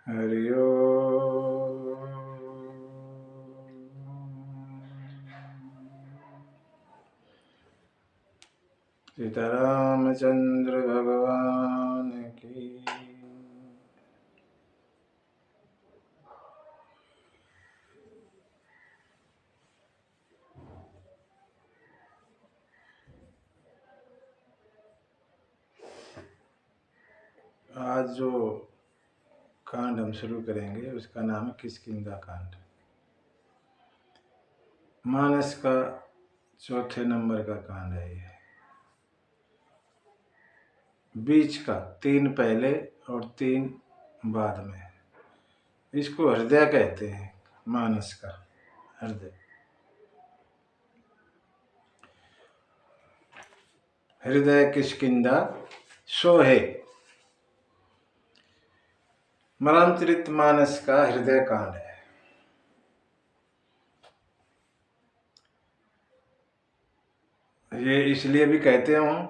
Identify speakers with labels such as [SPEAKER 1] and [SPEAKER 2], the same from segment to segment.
[SPEAKER 1] हरि ओम। सीतारामचंद्र भगवान की। आज जो कांड हम शुरू करेंगे उसका नाम है किष्किंधा कांड। मानस का चौथे नंबर का कांड है ये। बीच का 3 पहले और 3 बाद में। इसको हृदय कहते हैं। मानस का हृदय। हृदय किष्किंधा सोहे। रामचरित मानस का हृदय कांड है। ये इसलिए भी कहते हूँ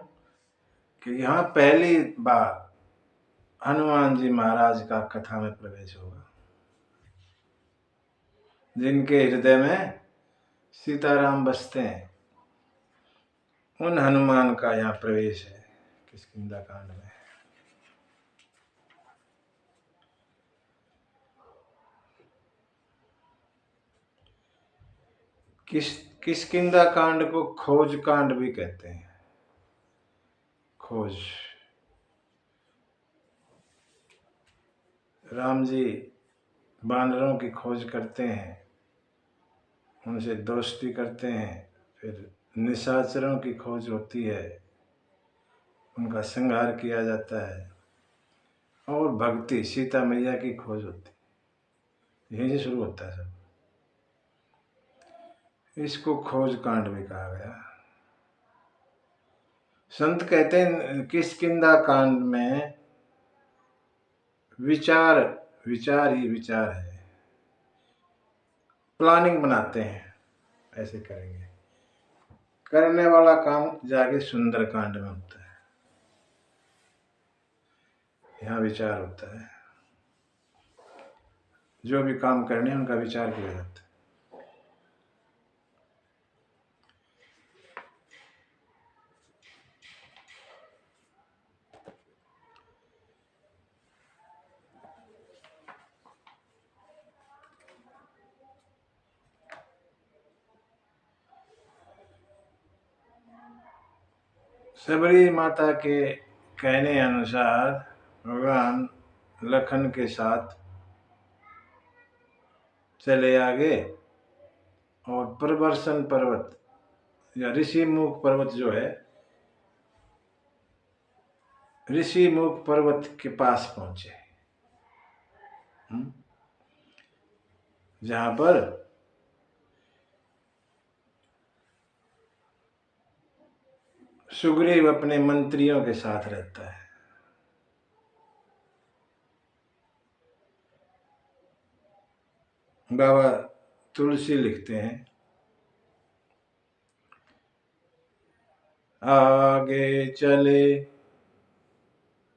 [SPEAKER 1] कि यहाँ पहली बार हनुमान जी महाराज का कथा में प्रवेश होगा। जिनके हृदय में सीताराम बसते हैं उन हनुमान का यहाँ प्रवेश है किष्किंधा कांड में। किष्किंधा कांड को खोज कांड भी कहते हैं। खोज। राम जी बानरों की खोज करते हैं, उनसे दोस्ती करते हैं, फिर निशाचरों की खोज होती है, उनका संहार किया जाता है, और भक्ति सीता मैया की खोज होती है। यहीं से शुरू होता है सब। इसको खोज कांड भी कहा गया। संत कहते हैं किष्किंधा कांड में विचार ही विचार है। प्लानिंग बनाते हैं, ऐसे करेंगे। करने वाला काम जाके सुंदर कांड में होता है। यहाँ विचार होता है। जो भी काम करने हैं उनका विचार किया जाता है। सबरी माता के कहने अनुसार भगवान लखन के साथ चले आगे और प्रवर्सन पर्वत या ऋषिमुख पर्वत जो है, ऋषिमुख पर्वत के पास पहुंचे, जहां पर सुग्रीव अपने मंत्रियों के साथ रहता है। बाबा तुलसी लिखते हैं, आगे चले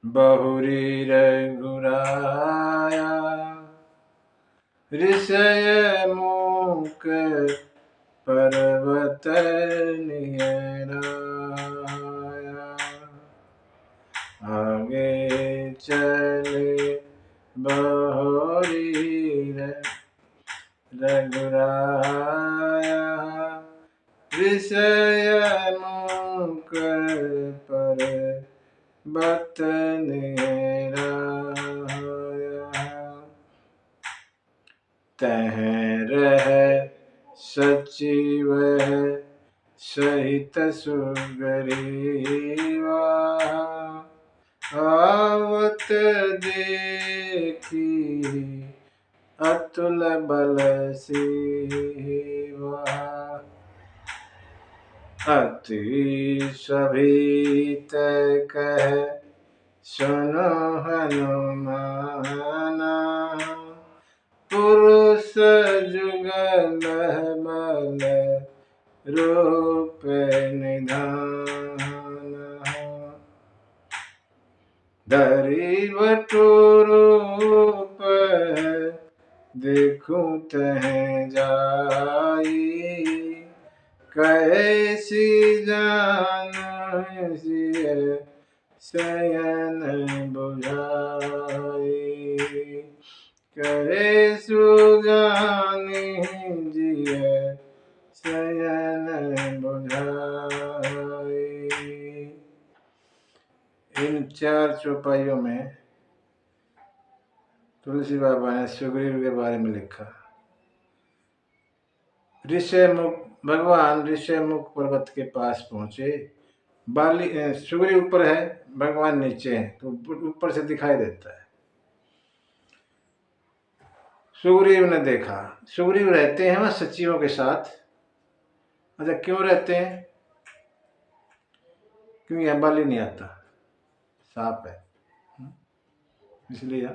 [SPEAKER 1] बहुरी रघुराया, ऋषय मुख पर्वत निहराया। आगे चले बहुरी रघुराया, ऋषय मुख पर्वत निहराया। तह रह सचिव सहित सुग्रीवा, आवत देखी अतुल बल सेवा। अति सभीत कह सुनो हनुमाना, पुरुष जुगल बल रूप निधाना। धरि बटु रूप देखूं तह जाई, कैसी जान जिय शयन बुझाई, कैसु जानी जिय शयन बुझाई। इन 4 चौपाइयों में तुलसी बाबा ने सुग्रीव के बारे में लिखा। ऋषिमुख भगवान ऋषिमुख पर्वत के पास पहुंचे। बाली सुग्रीव ऊपर है, भगवान नीचे है, तो ऊपर से दिखाई देता है। सुग्रीव ने देखा, सुग्रीव रहते हैं वहां सचिवों के साथ। अच्छा, क्यों रहते हैं? क्योंकि यहाँ बाली नहीं आता, सांप है, इसलिए।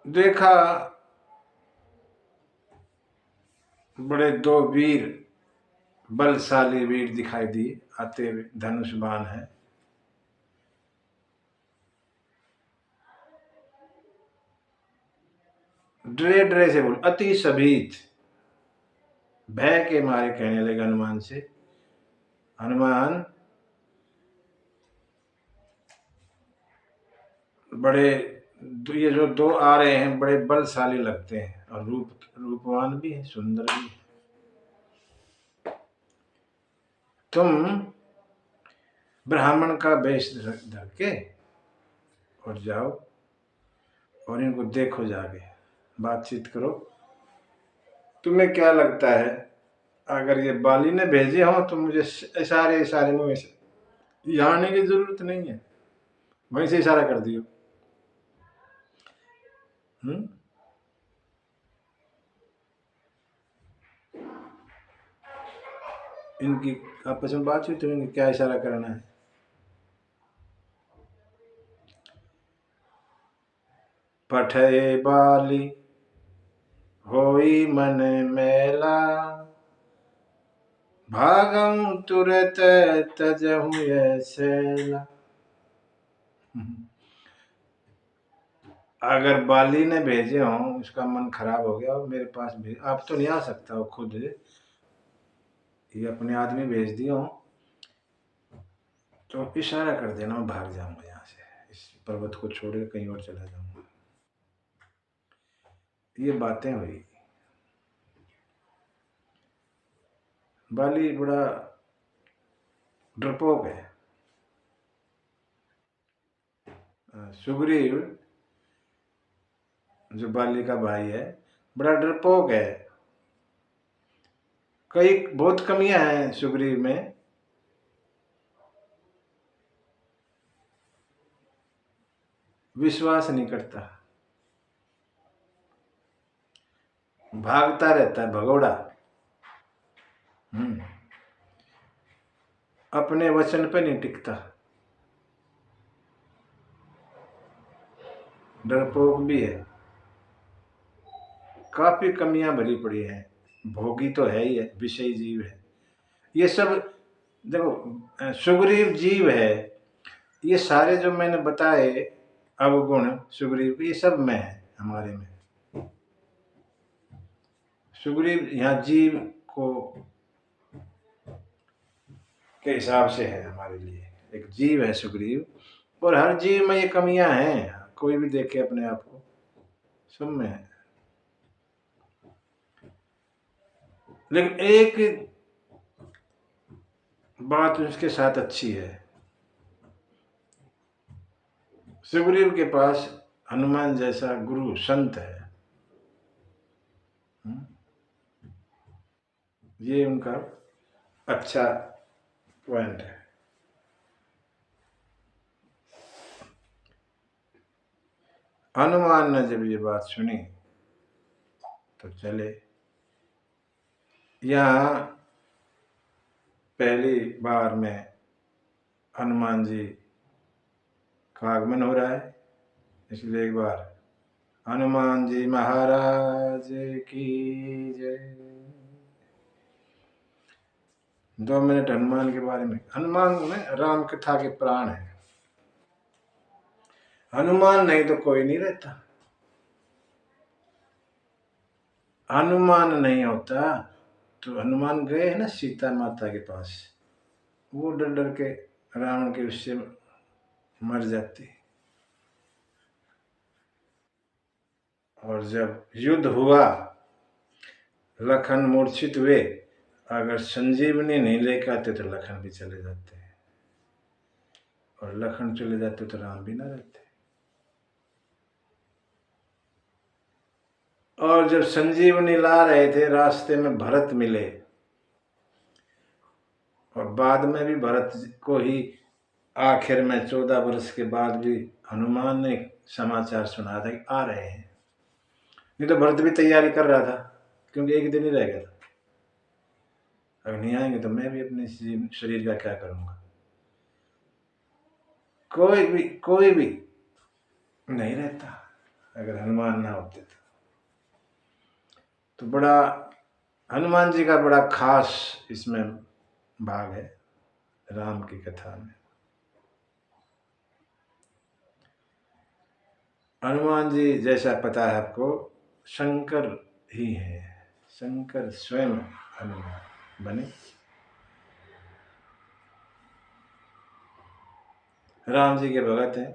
[SPEAKER 1] देखा बड़े 2 वीर, बलशाली वीर दिखाई दिए आते हुए, धनुष बाण है। डरे डरे से बोल, अति सभीत, भय के मारे कहने लगे हनुमान से, हनुमान बड़े, ये जो 2 आ रहे हैं बड़े बलशाली लगते हैं और रूपवान भी है, सुंदर भी है। तुम ब्राह्मण का वेश धर के और जाओ और इनको देखो, जाके बातचीत करो। तुम्हें क्या लगता है, अगर ये बाली ने भेजे हो तो मुझे इशारे मुंह से यहाँ आने की जरूरत नहीं है, वहीं से इशारा कर दियो। इनकी आपस में बातचीत होंगी, क्या इशारा करना है। पठे बाली होई मन मैला, भागम तुरत तजहु ऐसेला। अगर बाली ने भेजे हो, उसका मन खराब हो गया और मेरे पास भेज, आप तो नहीं आ सकता हो खुद, ये अपने आदमी भेज दिए हो तो इशारा कर देना, मैं भाग जाऊंगा यहाँ से, इस पर्वत को छोड़ के कहीं और चला जाऊंगा। ये बातें हुई। बाली बड़ा डरपोक है। सुग्रीव जो बाली का भाई है, बड़ा डरपोक है। कई बहुत कमियां हैं सुग्रीव में। विश्वास नहीं करता, भागता रहता है, भगोड़ा। अपने वचन पे नहीं टिकता, डरपोक भी है। काफी कमियां भरी पड़ी हैं, भोगी तो है ही है, विषयी जीव है। ये सब देखो, सुग्रीव जीव है, ये सारे जो मैंने बताए अवगुण सुग्रीव, ये सब में है हमारे में। सुग्रीव यहाँ जीव को के हिसाब से है हमारे लिए, एक जीव है सुग्रीव, और हर जीव में ये कमियां हैं, कोई भी देखे अपने आप को, सब में है। लेकिन एक बात उसके साथ अच्छी है, सुग्रीव के पास हनुमान जैसा गुरु संत है। ये उनका अच्छा पॉइंट है। हनुमान ने जब ये बात सुनी तो चले। यहाँ पहली बार में हनुमान जी का आगमन हो रहा है, इसलिए एक बार हनुमान जी महाराज की जय। 2 मिनट हनुमान के बारे में। हनुमान में राम कथा के प्राण है। हनुमान नहीं तो कोई नहीं रहता। हनुमान नहीं होता तो हनुमान गए हैं ना सीता माता के पास, वो डर डर के रावण के उससे मर जाती। और जब युद्ध हुआ, लखन मूर्छित हुए, अगर संजीवनी नहीं लेके आते तो लखन भी चले जाते, और लखन चले जाते तो राम भी ना रहते। और जब संजीवनी ला रहे थे, रास्ते में भरत मिले, और बाद में भी भरत को ही आखिर में 14 वर्ष के बाद भी हनुमान ने समाचार सुना था कि आ रहे हैं। नहीं तो भरत भी तैयारी कर रहा था, क्योंकि एक दिन ही रह गया था। अगर नहीं आएंगे तो मैं भी अपने शरीर का क्या करूंगा। कोई भी नहीं रहता अगर हनुमान ना होते तो बड़ा हनुमान जी का बड़ा खास इसमें भाग है राम की कथा में। हनुमान जी जैसा पता है आपको, शंकर ही है, शंकर स्वयं हनुमान बने। राम जी के भगत हैं,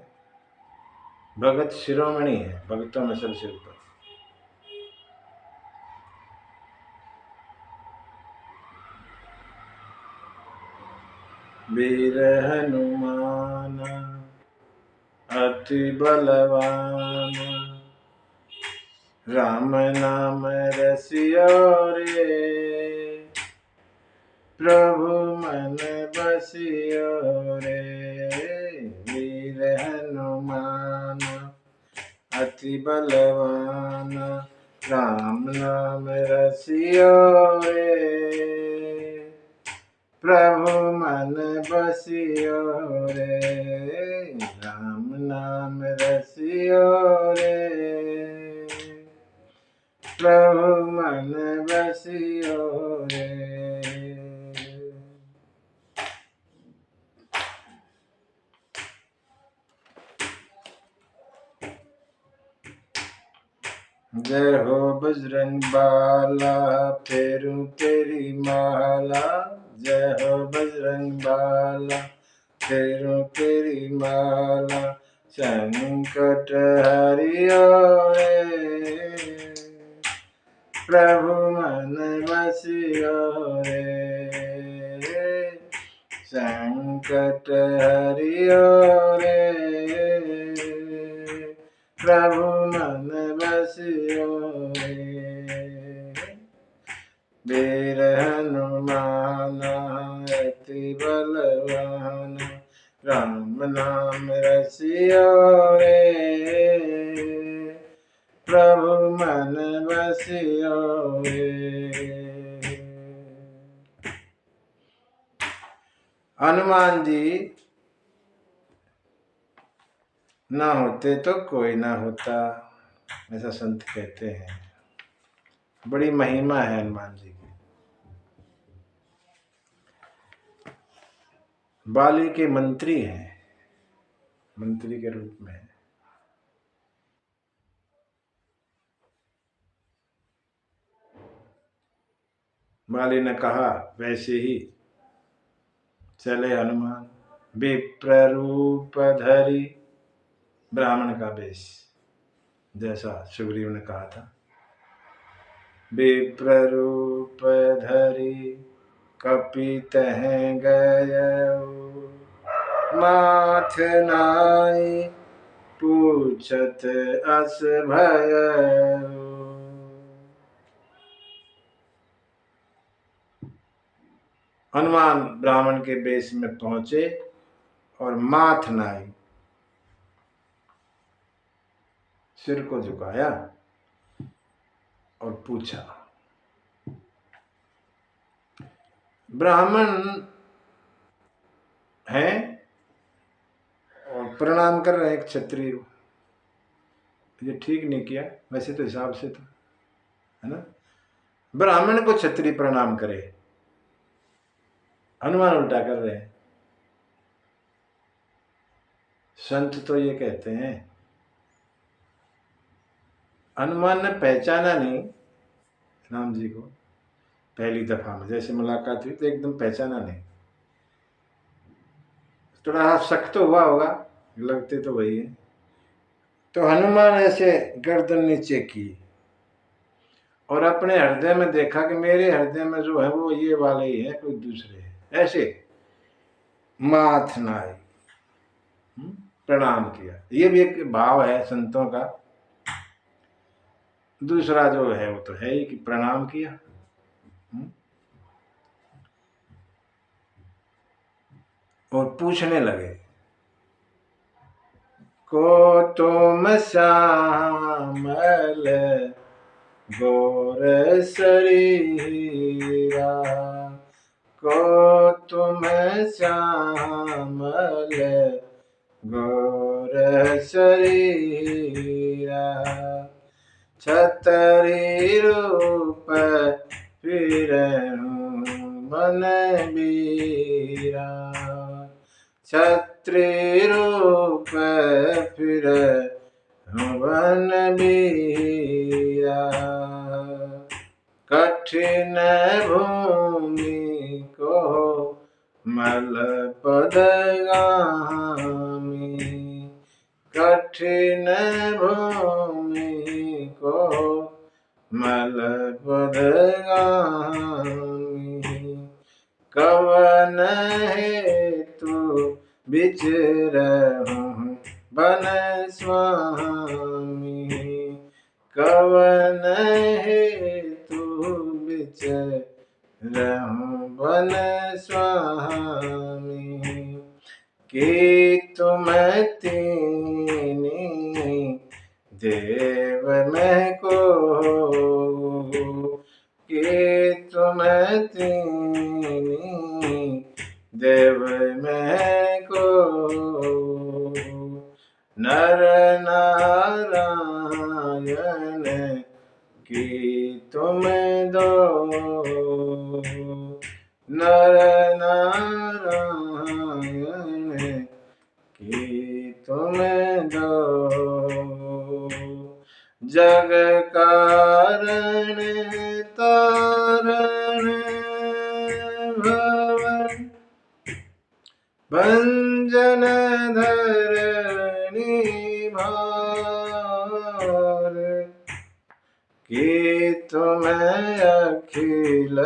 [SPEAKER 1] भगत शिरोमणि है, भगतों में सबसे ऊपर। वीर हनुमान अति बलवान, राम नाम रसिया रे, प्रभु मन बसियो रे। वीर हनुमान अति बलवान, राम नाम रसियो रे, प्रभु मन बसियो रे। राम नाम रसियो रे, प्रभु मन बसियो रे। जय हो बजरंग बाला, फेरूं तेरी माला। जय हो बजरंग बाला, फेरूं तेरी माला। संकट हरियो रे, प्रभु मन बसियो रे। संकट हरियो रे, प्रभु मन बसियो रे। वीर हनुमान अति बलवान, राम नाम रसियो रे, प्रभु मन बसियो रे। हनुमान जी ना होते तो कोई ना होता, ऐसा संत कहते हैं। बड़ी महिमा है हनुमान जी की। बाली के मंत्री हैं, मंत्री के रूप में। बाली ने कहा, वैसे ही चले हनुमान। विप्र रूप धरी, ब्राह्मण का वेश, जैसा सुग्रीव ने कहा था। विप्र रूप धरी, कपित हैं गयऊ, माथ नाई पूछत अस भयऊ। हनुमान ब्राह्मण के वेश में पहुंचे और माथ नाई, सिर को झुकाया और पूछा। ब्राह्मण हैं और प्रणाम कर रहे हैं क्षत्रिय। ये ठीक नहीं किया, वैसे तो हिसाब से था, है ना। ब्राह्मण को क्षत्रिय प्रणाम करे, हनुमान उल्टा कर रहे हैं। संत तो ये कहते हैं हनुमान ने पहचाना नहीं राम जी को। पहली दफा में जैसे मुलाकात हुई तो एकदम पहचाना नहीं, थोड़ा शक तो हुआ होगा, लगते तो वही है। तो हनुमान ऐसे गर्दन नीचे की और अपने हृदय में देखा कि मेरे हृदय में जो है वो ये वाले ही है, कोई दूसरे है। ऐसे माथ नाई प्रणाम किया। ये भी एक भाव है संतों का। दूसरा जो है वो तो है ही कि प्रणाम किया। और पूछने लगे, को तुम श्यामल गौर शरीरा, को तुम श्यामल गौर शरीरा, छतरी रूप फिरहूं मन बीरा, छत्री रूप फिरहूं मन बीरा, कठिन भूमि को मल पदगामी, कठिन भूमि को मल पदगामी, कवन हेतु विचरहूं वन स्वामी, कवन हेतु विचरहूं वन स्वामी, कि तुम तीनी देव में को, कि तुम तीनी देव में को, नर नारायण की तुम दो, नर नारायण की तुम दो, जग कारण तारण भव भंजन धरणी भार, कि तुम अखिल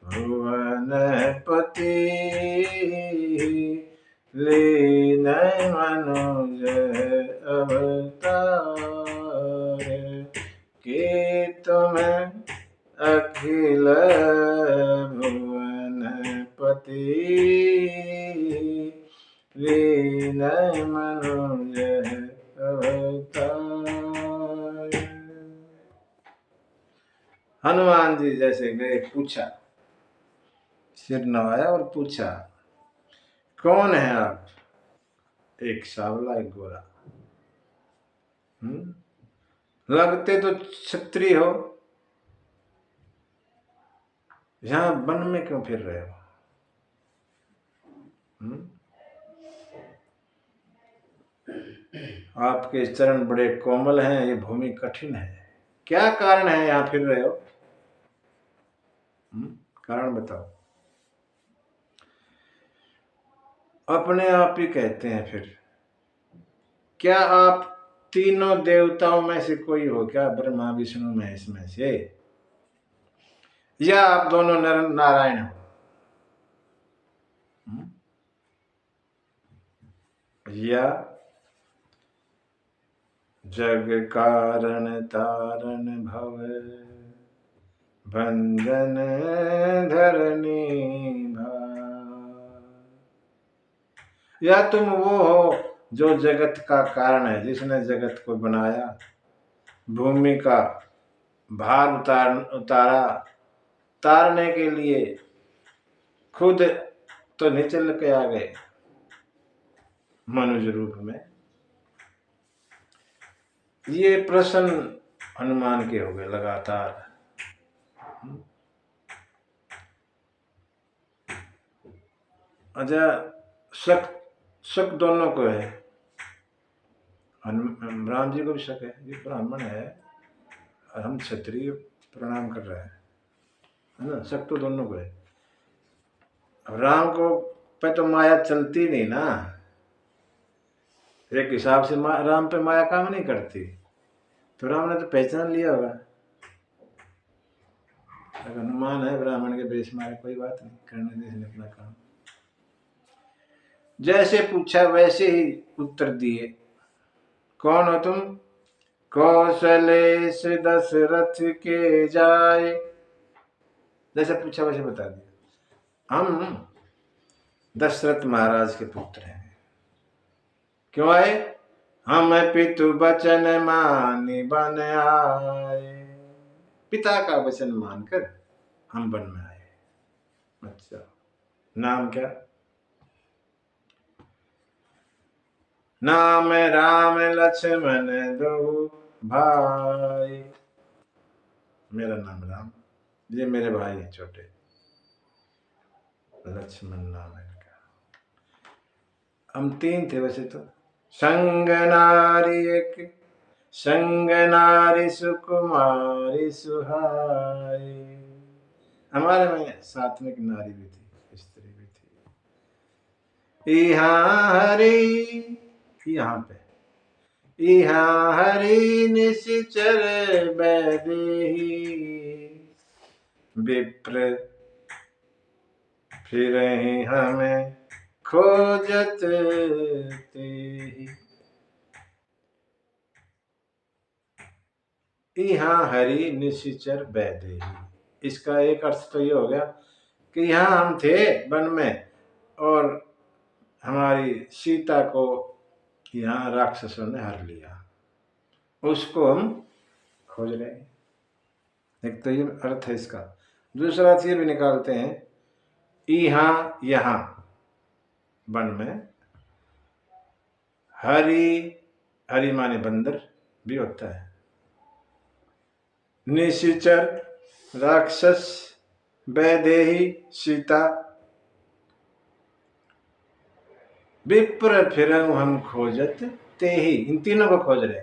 [SPEAKER 1] भुवन पति, लीन मनुज अवतार, कि तुम अखिल भुवन पति, लीन मनुज अवतार। हनुमान जी जैसे गए, पूछा, सिर नवाया और पूछा, कौन है आप? एक सांवला एक गोरा। लगते तो क्षत्रिय हो, यहां वन में क्यों फिर रहे हो? आपके चरण बड़े कोमल हैं, ये भूमि कठिन है, क्या कारण है यहां फिर रहे हो? कारण बताओ। अपने आप ही कहते हैं फिर, क्या आप तीनों देवताओं में से कोई हो क्या? ब्रह्मा विष्णु महेश में से, या आप दोनों नर नारायण हो? या जग कारण तारण भव भंजन धरणी भार, या तुम वो हो जो जगत का कारण है, जिसने जगत को बनाया, भूमि का भार उतारा, तारने के लिए खुद तो नहीं चल के आ गए मनुष्य रूप में। ये प्रश्न हनुमान के हो गए लगातार। अच्छा, शक दोनों को है। राम जी को भी शक है, ये ब्राह्मण है और हम क्षत्रिय प्रणाम कर रहे हैं, है ना। शक तो दोनों को है। अब राम को पे तो माया चलती नहीं ना, एक हिसाब से राम पे माया काम नहीं करती, तो राम ने तो पहचान लिया होगा। अगर अनुमान है ब्राह्मण के बेश मारे, कोई बात नहीं, करने दे इसने अपना काम। जैसे पूछा वैसे ही उत्तर दिए। कौन हो तुम? कौशलेश दशरथ के जाए, जैसे पूछा वैसे बता दिया। हम दशरथ महाराज के पुत्र हैं। क्यों आए? हम पितु वचन मानि बन आए, पिता का वचन मानकर हम वन में आए। अच्छा, नाम क्या? नाम राम लक्ष्मण दो भाई। मेरा नाम राम, ये मेरे भाई हैं छोटे, लक्ष्मण नाम है इनका। हम 3 थे वैसे तो। संग नारी एक, संग नारी सुकुमारी सुहाई। हमारे में साथ में एक नारी भी थी, स्त्री भी थी। यहाँ हरी, यहाँ पे यहाँ हरी निश्चर बैदेही, विप्र फिर हमें खोजत तेहि। यहाँ हरि निश्चर बैदेही, इसका एक अर्थ तो ये हो गया कि यहाँ हम थे वन में और हमारी सीता को यहाँ राक्षसों ने हर लिया, उसको हम खोज रहे हैं। एक तो ये अर्थ है इसका। दूसरा अर्थ ये भी निकालते हैं, यहाँ यहाँ वन में, हरि, हरि माने बंदर भी होता है, निशिचर राक्षस, वैदेही सीता, विप्र फिर हम खोजत ते ही, इन तीनों को खोज रहे।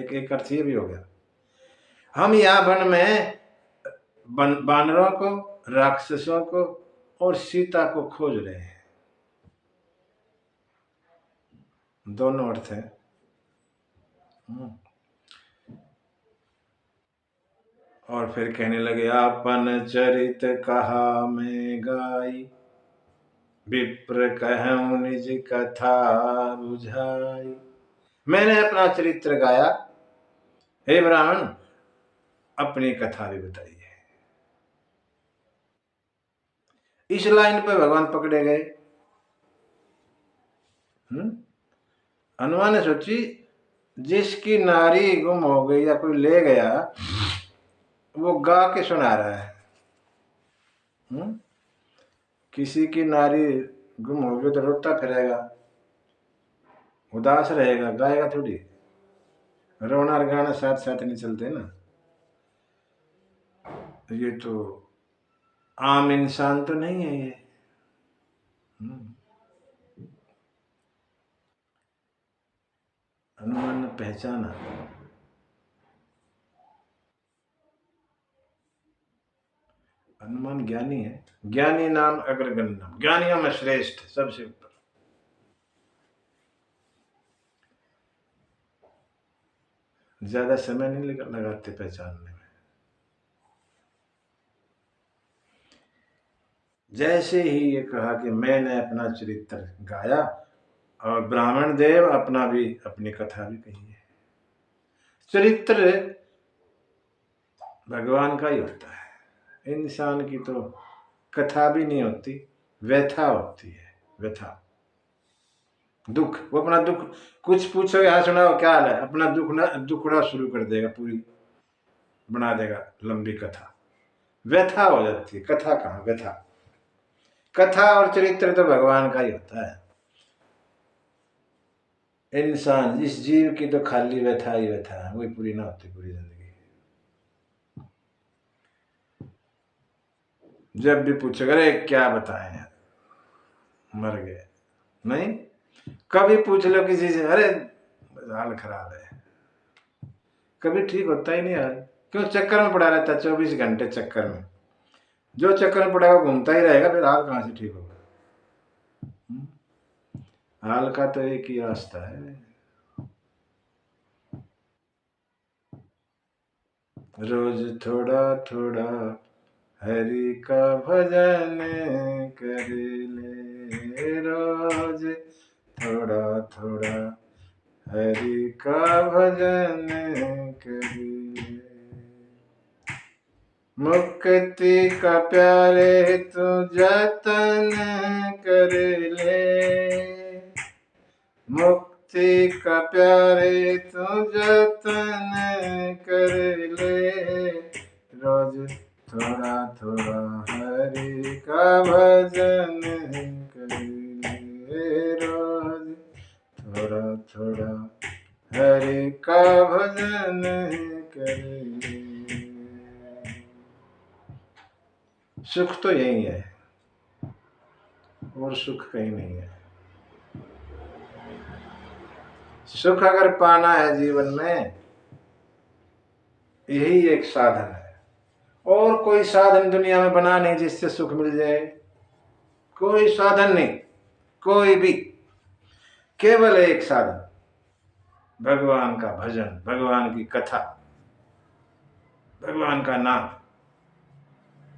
[SPEAKER 1] एक एक अर्थ ये भी हो गया। हम यहाँ वन में बानरों को, राक्षसों को और सीता को खोज रहे हैं। दोनों अर्थ है। और फिर कहने लगे, आपन चरित कहा मैं गाई, विप्र कहूं निज कथा बुझाई। मैंने अपना चरित्र गाया, हे ब्राह्मण अपनी कथा भी बताई है। इस लाइन पे भगवान पकड़े गए। हनुमान ने सोची, जिसकी नारी गुम हो गई या कोई ले गया, वो गा के सुना रहा है। किसी की नारी गुम हो गई तो रोता फिरेगा, उदास रहेगा, गाएगा थोड़ी। रोना और गाना साथ साथ नहीं चलते ना। ये तो आम इंसान तो नहीं है ये। हनुमान ने पहचाना। हनुमान ज्ञानी है, ज्ञानी नाम अग्रगण्य, ज्ञानियों में श्रेष्ठ, सबसे ऊपर। ज्यादा समय नहीं लगाते पहचानने में। जैसे ही ये कहा कि मैंने अपना चरित्र गाया, और ब्राह्मण देव अपना भी, अपनी कथा भी कही है। चरित्र भगवान का ही होता है, इंसान की तो कथा भी नहीं होती, व्यथा होती है, व्यथा, दुख। वो अपना दुख कुछ पूछो, यहाँ सुनाओ क्या हाल है, अपना दुखड़ा शुरू कर देगा, पूरी बना देगा लंबी कथा। व्यथा हो जाती है, कथा कहाँ, व्यथा। कथा और चरित्र तो भगवान का ही होता है। इंसान, इस जीव की तो खाली व्यथा ही व्यथा है, वही पूरी ना होती पूरी जिंदगी। जब भी पूछेगा, अरे क्या बताएं, मर गए, नहीं, कभी पूछ लो किसी से, अरे हाल खराब है, कभी ठीक होता ही नहीं यार। क्यों? चक्कर में पड़ा रहता है 24 घंटे चक्कर में। जो चक्कर में पड़ा वो घूमता ही रहेगा, फिर हाल कहाँ से ठीक होगा? हाल का तो एक ही रास्ता है, रोज थोड़ा थोड़ा हरि का भजन कर ले, रोज थोड़ा थोड़ा हरि का भजन कर ले। मुक्ति का प्यारे तू जतन कर ले, मुक्ति का प्यारे तू जतन कर ले, रोज थोड़ा थोड़ा हरि का भजन कर ले, रोज थोड़ा थोड़ा हरि का भजन कर ले। सुख तो यही है, और सुख कहीं नहीं है। सुख अगर पाना है जीवन में, यही एक साधन है। और कोई साधन दुनिया में बना नहीं जिससे सुख मिल जाए, कोई साधन नहीं, कोई भी। केवल एक साधन, भगवान का भजन, भगवान की कथा, भगवान का नाम,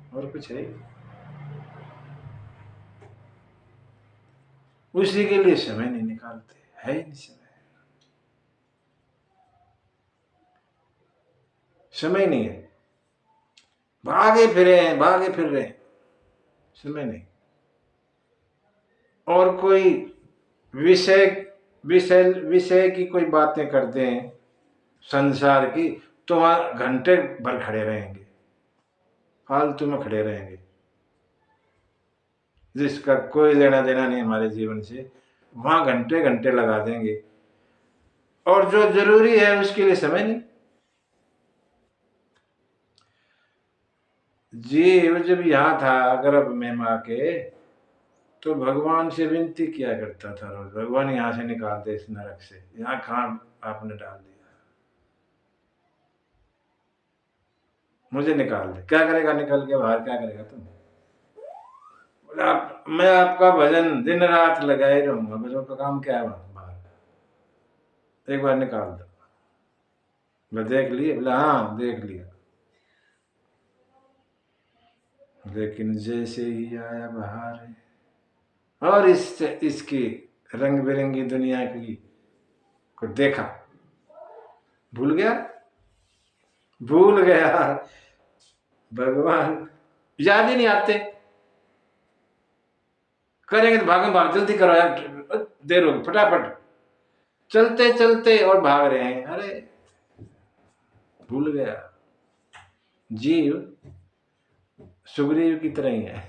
[SPEAKER 1] और कुछ है? उसी के लिए समय नहीं निकालते, है ही नहीं समय, समय नहीं है। भागे फिरे हैं, भागे फिर रहे हैं, समय नहीं। और कोई विषय विषय विषय की कोई बातें करते हैं संसार की, तो वहां घंटे भर खड़े रहेंगे, फालतू में खड़े रहेंगे, जिसका कोई लेना देना नहीं हमारे जीवन से, वहां घंटे घंटे लगा देंगे। और जो जरूरी है उसके लिए समय नहीं। जीव जब यहाँ था गर्भ में माँ के, तो भगवान से विनती किया करता था रोज, भगवान यहाँ से निकाल दे इस नरक से, यहाँ कहाँ आपने डाल दिया, मुझे निकाल दे। क्या करेगा निकल के बाहर, क्या करेगा तुम? बोला मैं आपका भजन दिन रात लगाए रहूंगा, भजन का काम क्या है वहां बाहर, एक बार निकाल दो। मैं देख लिए? बोला हाँ देख लिया। लेकिन जैसे ही आया बाहर और इसकी रंग बिरंगी दुनिया की को देखा, भूल गया, भूल गया। भगवान याद ही नहीं आते, करेंगे तो भागम भाग, जल्दी करो यार, देर होगी, फटाफट चलते चलते और भाग रहे हैं। अरे भूल गया। जीव सुग्रीव की तरह ही है,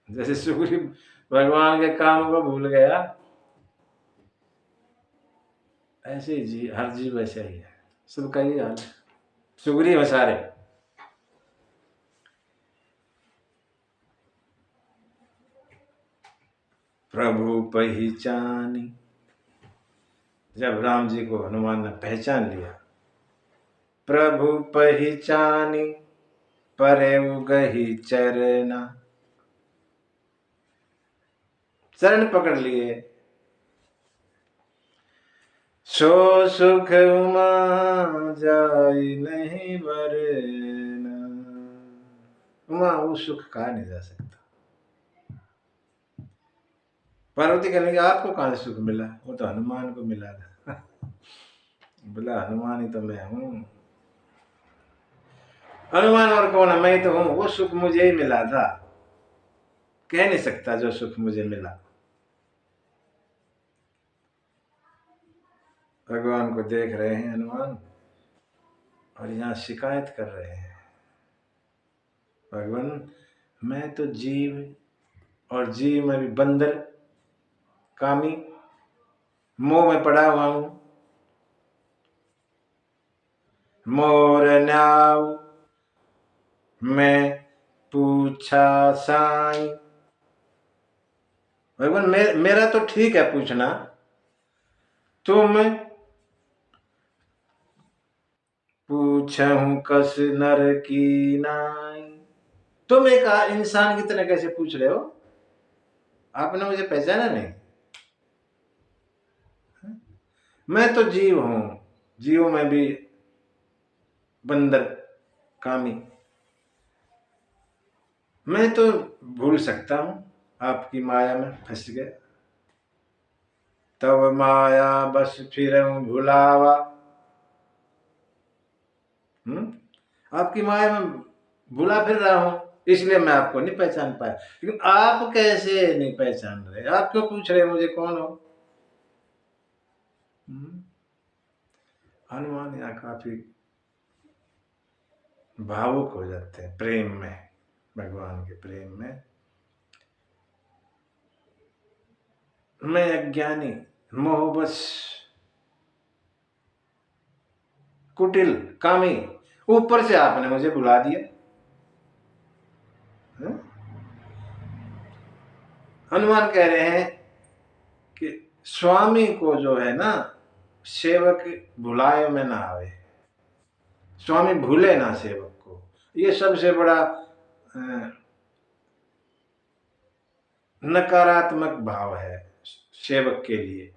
[SPEAKER 1] जैसे सुग्रीव भगवान के काम को भूल गया, ऐसे ही जी हर जीव ऐसा ही है, सबका ही हाल। सुग्रीव सारे। प्रभु पहचानी, जब राम जी को हनुमान ने पहचान लिया, प्रभु पहचानी परेउ गही चरना, चरण पकड़ लिए, सो सुख उमा जाई नहीं बरना। उमा वो सुख कहा नहीं जा सकता। पार्वती कहने लगी आपको कहां से सुख मिला? वो तो हनुमान को मिला था। बोला हनुमान ही तो मैं हूं, हनुमान और कौन है, मैं ही तो हूं, वो सुख मुझे ही मिला था, कह नहीं सकता जो सुख मुझे मिला। भगवान को देख रहे हैं हनुमान, और यहाँ शिकायत कर रहे हैं, भगवान मैं तो जीव, और जीव में भी बंदर कामी, मोह में पड़ा हुआ हूं, मोर न्याव मैं पूछा साई, भगवान मेरा तो ठीक है पूछना, तुम पूछूं कस नर की नाई। तुम एक इंसान की तरह कैसे पूछ रहे हो? आपने मुझे पहचाना नहीं? मैं तो जीव हूं, जीव में भी बंदर कामी। मैं तो भूल सकता हूं, आपकी माया में फंस गया। तब माया बस फिर भुलावा। आपकी माया में भुला फिर रहा हूं, इसलिए मैं आपको नहीं पहचान पाया। लेकिन आप कैसे नहीं पहचान रहे? आप क्यों पूछ रहे मुझे कौन हो? हनुमान यहाँ काफी भावुक हो जाते हैं प्रेम में, भगवान के प्रेम में। मैं अज्ञानी, मोहबस, कुटिल, कामी, ऊपर से आपने मुझे बुला दिया। हनुमान कह रहे हैं कि स्वामी को जो है ना, सेवक भुलाए में ना आवे, स्वामी भूले ना सेवक को। ये सबसे बड़ा नकारात्मक भाव है सेवक के लिए।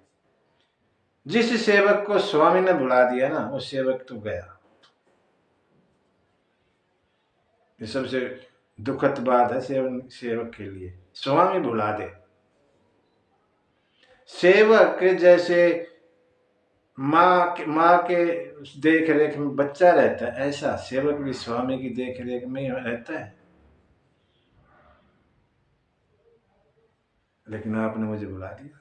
[SPEAKER 1] जिस सेवक को स्वामी ने भुला दिया ना, वो सेवक तो गया। ये सबसे दुखद बात है सेवक के लिए, स्वामी भुला दे। सेवक जैसे माँ के देख रेख में बच्चा रहता है, ऐसा सेवक भी स्वामी की देख रेख में रहता है। लेकिन आपने मुझे बुला दिया।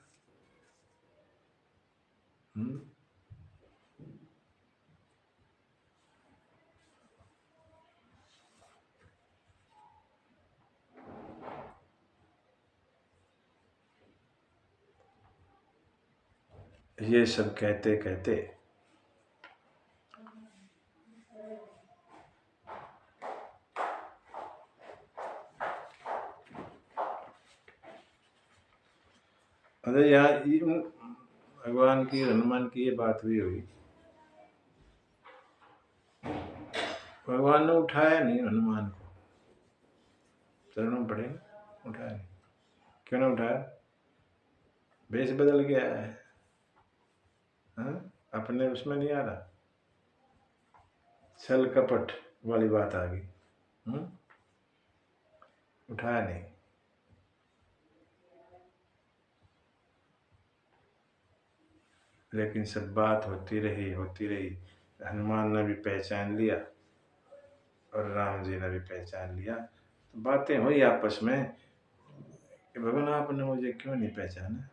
[SPEAKER 1] ये सब कहते कहते अरे यार, भगवान की, हनुमान की ये बात हुई होगी। भगवान ने उठाया नहीं हनुमान को, चरणों पड़ेगा, उठाया नहीं। क्यों नहीं उठाया? भेष बदल गया है, अपने उसमें नहीं आ रहा, छल कपट वाली बात आ गई। उठाया नहीं। लेकिन सब बात होती रही होती रही, हनुमान ने भी पहचान लिया और राम जी ने भी पहचान लिया। तो बातें हुई आपस में कि भगवान आपने मुझे क्यों नहीं पहचाना?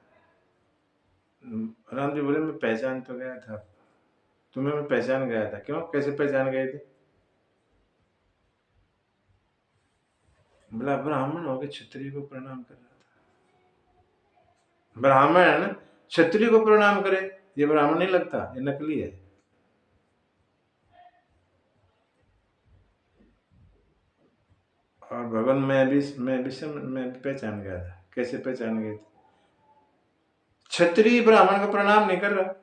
[SPEAKER 1] राम जी बोले मैं पहचान तो गया था, तुम्हें मैं पहचान गया था। क्यों, कैसे पहचान गए थे? बोला ब्राह्मण हो के क्षत्रिय को प्रणाम कर रहा था। ब्राह्मण क्षत्रिय को प्रणाम करे, ये ब्राह्मण नहीं लगता, ये नकली है। और भगवान मैं भी पहचान गया था। कैसे पहचान गए थे? क्षत्रिय ब्राह्मण का प्रणाम नहीं कर रहा,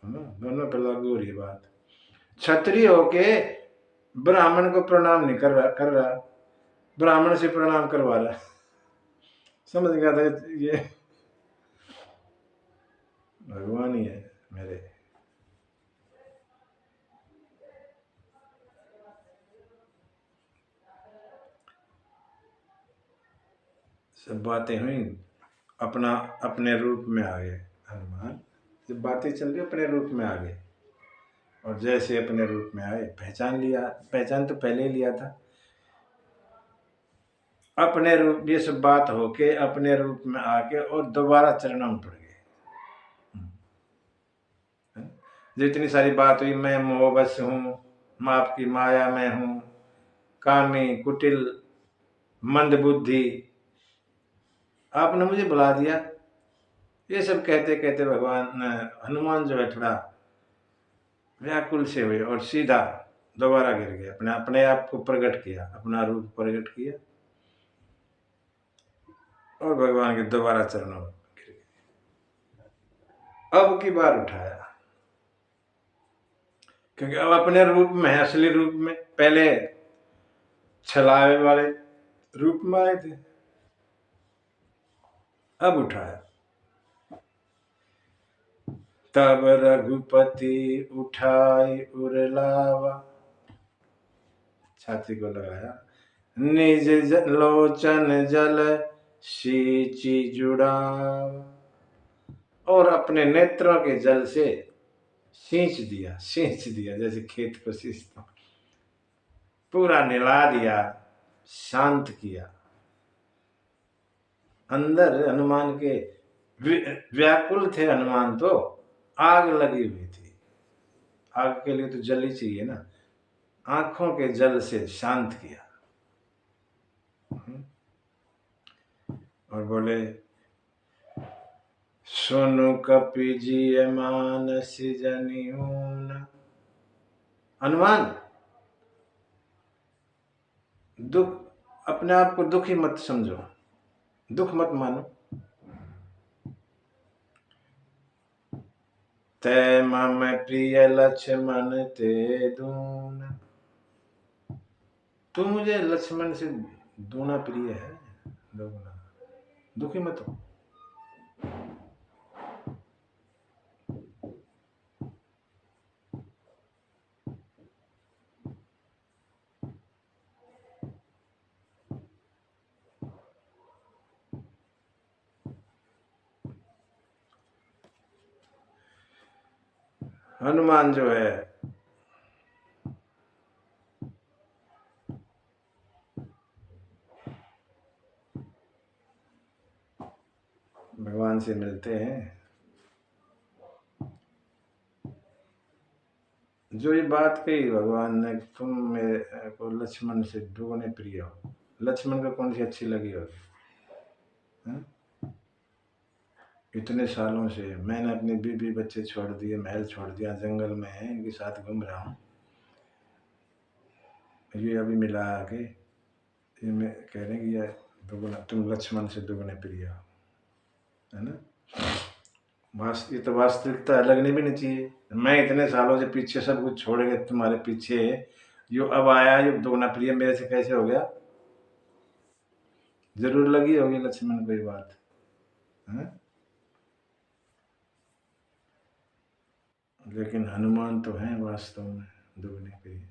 [SPEAKER 1] दोनों पे लागू हो रही बात। क्षत्रिय होके ब्राह्मण को प्रणाम नहीं कर रहा, ब्राह्मण से प्रणाम करवा रहा। समझ गया था ये भगवान ही है मेरे। सब बातें हुई, अपना अपने रूप में आ गए हनुमान। जब बातें चल रही अपने रूप में आ गए, और जैसे अपने रूप में आए पहचान लिया। पहचान तो पहले ही लिया था। अपने रूप, ये सब बात होके अपने रूप में आके और दोबारा चरणों में पड़ गए। जितनी सारी बात हुई, मैं मोहबस हूँ, मैं आपकी माया में हूँ, कामी, कुटिल, मंदबुद्धि, आपने मुझे बुला दिया। ये सब कहते कहते भगवान हनुमान जो है थोड़ा व्याकुल से हुए और सीधा दोबारा गिर गए, अपने अपने आप को प्रकट किया, अपना रूप प्रकट किया। और भगवान के दोबारा चरणों में गिर गए। अब की बार उठाया, क्योंकि अब अपने रूप में है, असली रूप में। पहले छलावे वाले रूप में आए थे, अब उठाया। तब रघुपति उठाई उरलावा, छाती को लगाया, निज लोचन जल सींची जुड़ावा, और अपने नेत्रों के जल से सींच दिया, जैसे खेत को सींचता, पूरा निला दिया, शांत किया। अंदर हनुमान के व्याकुल थे हनुमान, तो आग लगी हुई थी। आग के लिए तो जल ही चाहिए ना। आंखों के जल से शांत किया और बोले, सुनु कपिजिय मानस जनियून। हनुमान, दुख, अपने आप को दुखी मत समझो, दुख मत मानो। तै मम प्रिय लक्ष्मण ते दून, तू मुझे लक्ष्मण से दूना प्रिय है, दोगुना। दुखी मत हो। हनुमान जो है, भगवान से मिलते हैं। जो ये बात कही भगवान ने, तुम मेरे को लक्ष्मण से दुगने प्रिय हो, लक्ष्मण को कौन सी अच्छी लगी होगी? इतने सालों से मैंने अपने बीबी बच्चे छोड़ दिए, महल छोड़ दिया, जंगल में है, इनके साथ घूम रहा हूँ। ये अभी मिला आके, ये मैं कह रहे हैं कि ये दुगुना, तुम लक्ष्मण से दुगने प्रिय हो, है ना। ये तो वास्तविकता लगनी भी नहीं चाहिए। मैं इतने सालों से पीछे सब कुछ छोड़ के तुम्हारे पीछे, यो अब आया, यो दुगना प्रिय मेरे से कैसे हो गया? जरूर लगी होगी लक्ष्मण को ये बात, है? लेकिन हनुमान तो हैं वास्तव में दुगने प्रिय।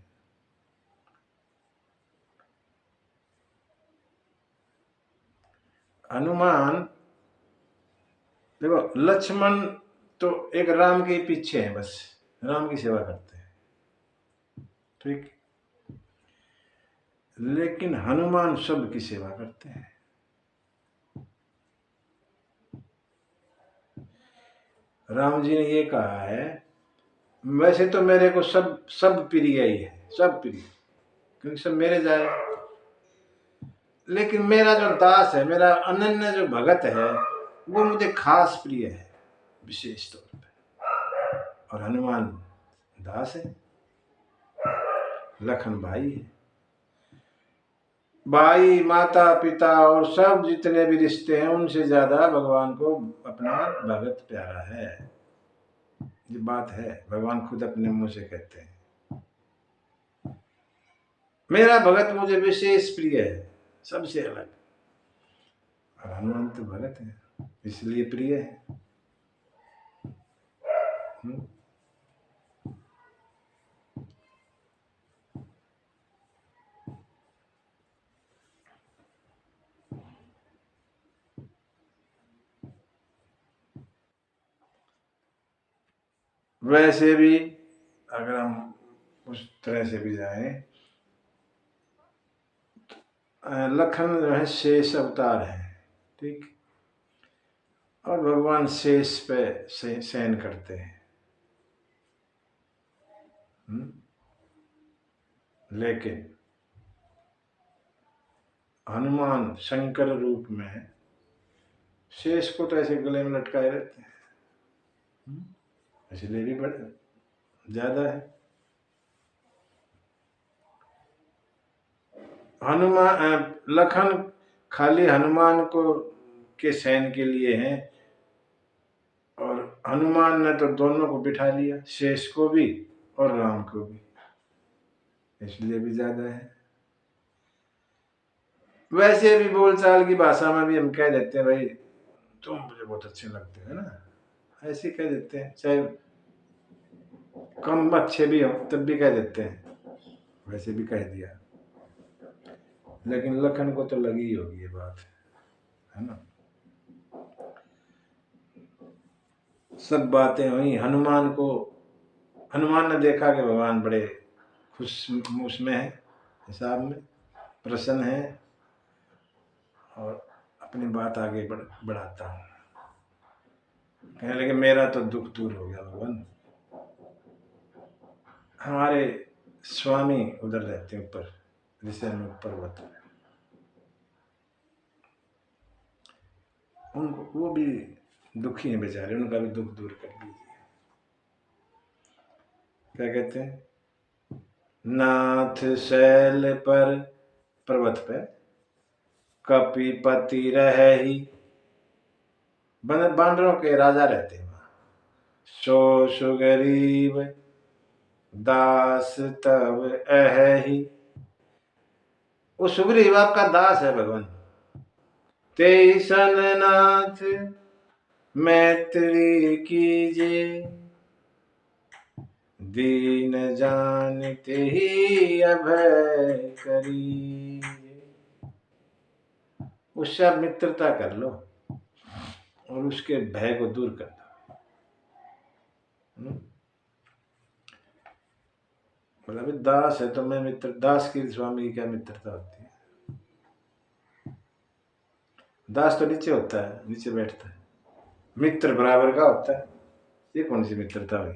[SPEAKER 1] हनुमान देखो, लक्ष्मण तो एक राम के पीछे है, बस राम की सेवा करते हैं, ठीक। लेकिन हनुमान सबकी सेवा करते हैं। राम जी ने ये कहा है, वैसे तो मेरे को सब सब प्रिय ही है, सब प्रिय, क्योंकि सब मेरे जाए, लेकिन मेरा जो दास है, मेरा अनन्य जो भगत है, वो मुझे खास प्रिय है, विशेष तौर पे। और हनुमान दास है, लखन भाई है। भाई, माता पिता और सब जितने भी रिश्ते हैं, उनसे ज्यादा भगवान को अपना भगत प्यारा है। ये बात है, भगवान खुद अपने मुंह से कहते हैं, मेरा भगत मुझे विशेष प्रिय है, सबसे अलग। और हनुमान तो भगत है, इसलिए प्रिय है। वैसे भी अगर हम उस तरह से भी जाएं, लखन जो है शेष अवतार है, ठीक। और भगवान शेष पे शयन करते हैं। लेकिन हनुमान शंकर रूप में शेष को तो ऐसे गले में लटकाए रहते हैं, इसलिए भी बड़े ज्यादा है। हनुमान लखन खाली हनुमान को के शयन के लिए हैं, और हनुमान ने तो दोनों को बिठा लिया, शेष को भी और राम को भी, इसलिए भी ज्यादा है। वैसे भी बोलचाल की भाषा में भी हम कह देते हैं भाई तुम मुझे बहुत अच्छे लगते हो, है ना, ऐसे कह देते हैं, चाहे कम अच्छे भी हो तब भी कह देते हैं, वैसे भी कह दिया। लेकिन लखन को तो लगी होगी ये बात, है ना। सब बातें हुई, हनुमान ने देखा कि भगवान बड़े खुश उसमें है, हिसाब में प्रसन्न है, और अपनी बात आगे बढ़ाता हूँ। कहने लगे मेरा तो दुख दूर हो गया भगवान, हमारे स्वामी उधर रहते हैं ऊपर ऋषि में, पर्वत में, उनको वो भी दुखी हैं बेचारे, उनका भी दुख दूर कर दीजिए। क्या कहते हैं, नाथ शैल पर, पर्वत पे कपिपति रहे, बानरों के राजा रहते हैं वहां, सो सुगरीब दास तब अहि, वो सुग्रीव आपका दास है भगवान, तेसन नाथ मैत्री कीजे, दीन जानते ही अभय करी, उससे आप मित्रता कर लो और उसके भय को दूर कर दो। मतलब दास है तो मैं मित्र, दास की स्वामी की क्या मित्रता होती है, दास तो नीचे होता है, नीचे बैठता है, मित्र बराबर का होता है, ये कौन सी मित्रता हुई।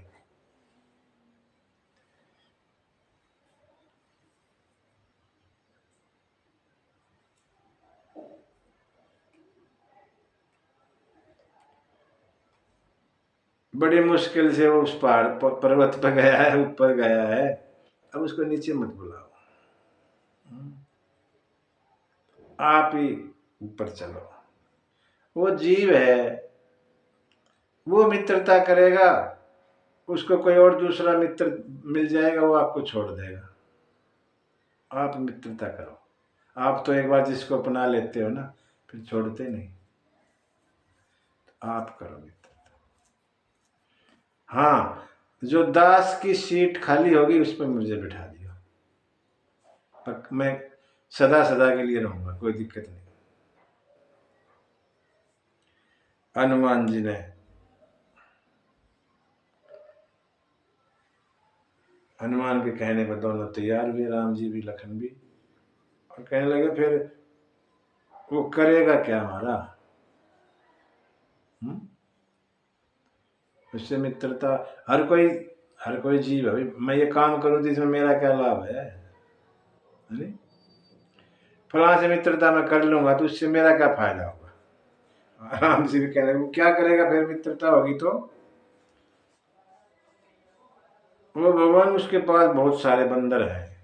[SPEAKER 1] बड़ी मुश्किल से वो उस पहाड़ पर्वत पर गया है, ऊपर गया है, अब उसको नीचे मत बुलाओ, आप ही ऊपर चलो। वो जीव है, वो मित्रता करेगा, उसको कोई और दूसरा मित्र मिल जाएगा, वो आपको छोड़ देगा। आप मित्रता करो, आप तो एक बार जिसको अपना लेते हो ना फिर छोड़ते नहीं, आप करो मित्रता। हाँ, जो दास की सीट खाली होगी उस पर मुझे बिठा दियो, मैं सदा सदा के लिए रहूंगा, कोई दिक्कत नहीं। हनुमान जी ने, हनुमान के कहने पर दोनों तैयार हुए, राम जी भी लखन भी, और कहने लगे फिर वो करेगा क्या हमारा, उससे मित्रता, हर कोई जीव है, मैं ये काम करूं तो इसमें मेरा क्या लाभ है, फलां से मित्रता मैं कर लूंगा तो उससे मेरा क्या फायदा होगा। राम जी भी कहने लगे क्या करेगा फिर, मित्रता होगी तो वो भगवान, उसके पास बहुत सारे बंदर हैं,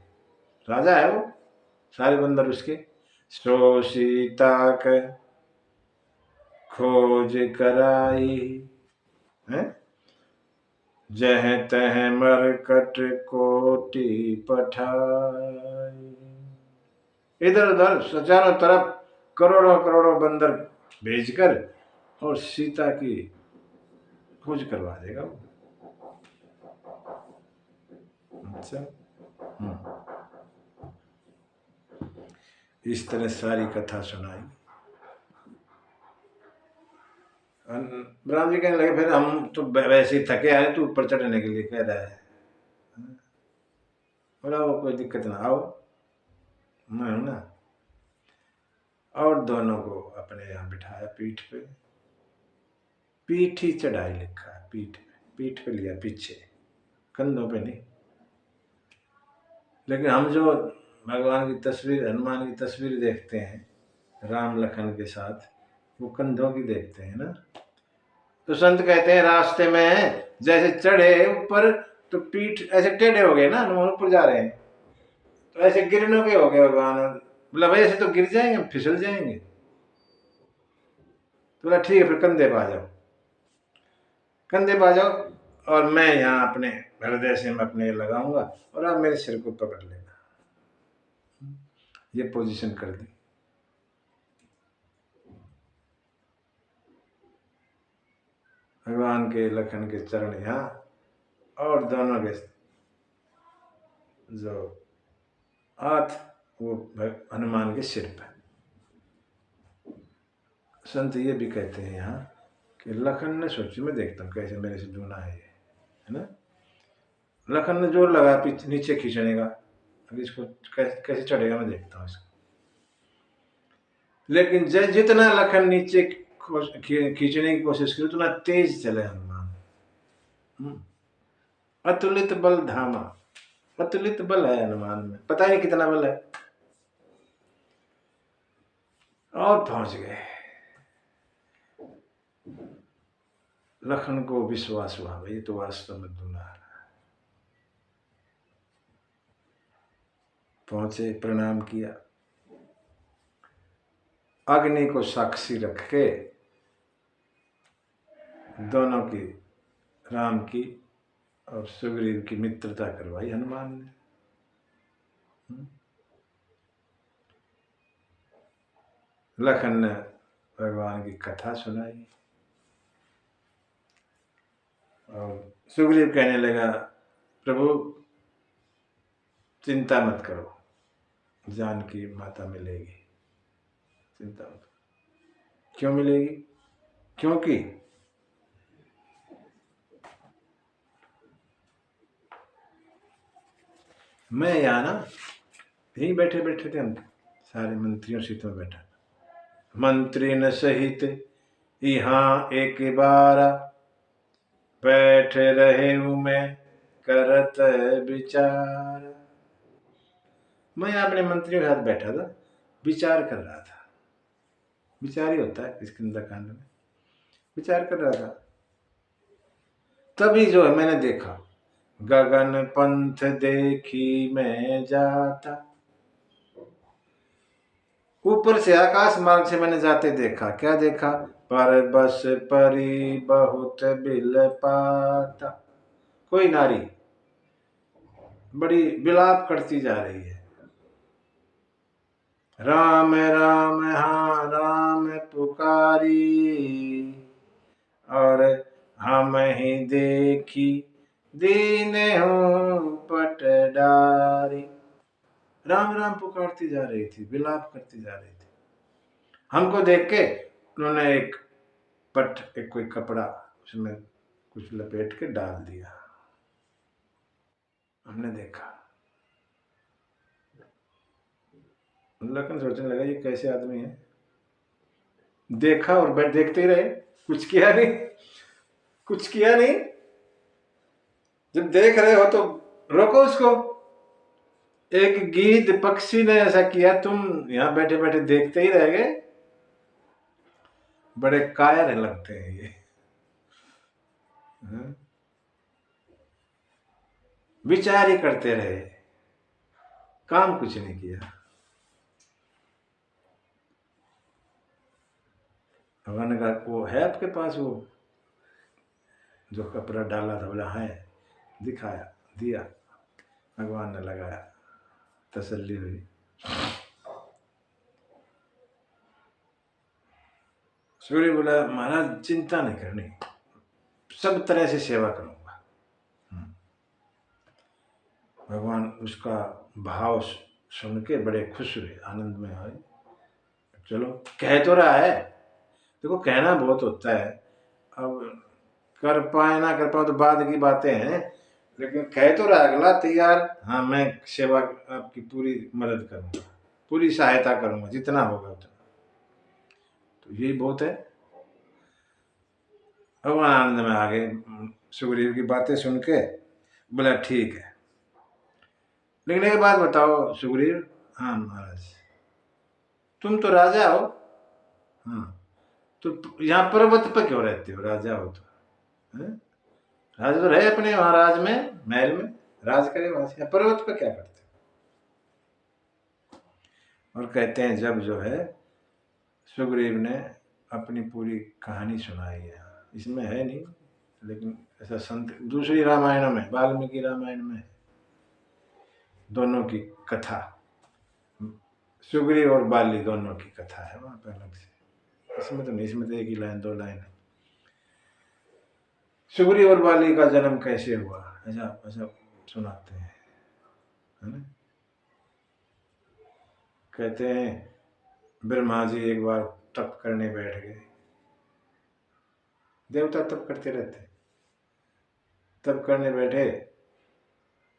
[SPEAKER 1] राजा है वो, सारे बंदर उसके, सो सीता के खोज कराई है, जह तह मरकट कोटि पठाई, इधर उधर चारों तरफ करोड़ों करोड़ों बंदर भेजकर और सीता की खोज करवा देगा वो। अच्छा, इस तरह सारी कथा सुनाई। राम जी कहने लगे फिर हम तो वैसे ही थके आए, तू ऊपर चढ़ने के लिए कह रहा है, बोला वो कोई दिक्कत ना, आओ मैं हूं ना, और दोनों को अपने यहाँ बिठाया पीठ पे, पीठ ही चढ़ाई लिखा है, पीठ पे लिया, पीछे कंधों पे नहीं। लेकिन हम जो भगवान की तस्वीर, हनुमान की तस्वीर देखते हैं राम लखन के साथ, वो कंधों की देखते हैं ना, तो संत कहते हैं रास्ते में जैसे चढ़े ऊपर तो पीठ ऐसे टेढ़े हो गए ना, हनुमान ऊपर जा रहे हैं तो ऐसे गिरने के हो गए भगवान, मतलब ऐसे तो गिर जाएंगे, फिसल जाएंगे, तो बोला ठीक है, फिर कंधे पे आ जाओ, कंधे पे आ जाओ, और मैं यहाँ अपने हृदय से मैं अपने लगाऊंगा और आप मेरे सिर को पकड़ लेना। ये पोजीशन कर दी। भगवान के लखन के चरण यहाँ, और दोनों के जो हाथ वो हनुमान के सिर पर। संत ये भी कहते हैं यहाँ कि लखन ने सोची, मैं देखता हूँ कैसे मेरे से जूना है ये, है ना। लखन ने जोर लगा नीचे खींचने का, अब इसको कैसे चढ़ेगा, मैं देखता हूँ इसको। लेकिन जितना लखन नीचे खींचने की कोशिश की उतना तेज चले हनुमान। अतुलित बल धामा, अतुलित बल है हनुमान में, पता नहीं कितना बल है। और पहुंच गए। लखन को विश्वास हुआ, भाई तो वास्तव में दूल्हा है। पहुंचे, प्रणाम किया, अग्नि को साक्षी रख के दोनों की, राम की और सुग्रीव की मित्रता करवाई हनुमान ने। लखन ने भगवान की कथा सुनाई और सुग्रीव कहने लगा, प्रभु चिंता मत करो, जानकी माता मिलेगी, चिंता मत करो। क्यों मिलेगी? क्योंकि मैं यहाँ ना, यहीं बैठे बैठे थे हम सारे मंत्रियों से, तो बैठा मंत्री न सहित यहाँ एक बार, बैठे रहे हूँ मैं करत विचार। मैं अपने मंत्रियों के साथ बैठा था, विचार कर रहा था। विचार ही होता है इस कांड में, विचार कर रहा था। तभी जो है मैंने देखा, गगन पंथ देखी मैं जाता, ऊपर से आकाश मार्ग से मैंने जाते देखा। क्या देखा? पर बस परी बहुत बिल पाता, कोई नारी बड़ी विलाप करती जा रही है, राम राम हाँ राम पुकारी, और हम ही देखी दीन हूँ पटडारी। राम राम पुकारती जा रही थी, विलाप करती जा रही थी। हमको देख के उन्होंने एक कोई कपड़ा उसमें कुछ लपेट के डाल दिया। हमने देखा, लखन सोचने लगा ये कैसे आदमी है। देखा और देखते ही रहे, कुछ किया नहीं, कुछ किया नहीं। जब देख रहे हो तो रोको उसको। एक गीध पक्षी ने ऐसा किया, तुम यहां बैठे बैठे देखते ही रह गए। बड़े कायर लगते हैं ये। विचार ही करते रहे, काम कुछ नहीं किया। भगवान ने कहा वो है आपके पास, वो जो कपड़ा डाला था? बोला है। दिखाया, दिया, भगवान ने लगाया, तसल्ली हुई। सूर्य बोला महाराज चिंता नहीं करनी, सब तरह से सेवा करूंगा। भगवान उसका भाव सुन के बड़े खुश हुए, आनंद में हुए। चलो कह तो रहा है, देखो कहना बहुत होता है, अब कर पाए ना कर पाए तो बाद की बातें हैं, लेकिन कह तो रहा अगला तैयार, हाँ मैं सेवा आपकी पूरी मदद करूंगा, पूरी सहायता करूंगा, जितना होगा उतना। तो यही बहुत है। भगवान आनंद में आ गए, सुग्रीव की बातें सुन के। बोला ठीक है, लेकिन एक बात बताओ सुग्रीव। हाँ महाराज, तुम तो राजा हो, हाँ तो यहाँ पर्वत पर क्यों रहते हो? राजा हो तो है? राजा तो रहे अपने वहां राज में, महल में राज करे, वहां से पर्वत पर क्या करते? और कहते हैं जब जो है सुग्रीव ने अपनी पूरी कहानी सुनाई है। इसमें है नहीं, लेकिन ऐसा संत दूसरी रामायण में, वाल्मीकि रामायण में दोनों की कथा, सुग्रीव और बाली दोनों की कथा है वहाँ पे अलग से। इसमें तो नहीं, इसमें तो एक ही लाइन, 2 लाइन है। सुग्रीव और बाली का जन्म कैसे हुआ, ऐसा ऐसा सुनाते हैं, है ना। कहते हैं ब्रह्मा जी एक बार तप करने बैठ गए। देवता तप करते रहते, तप करने बैठे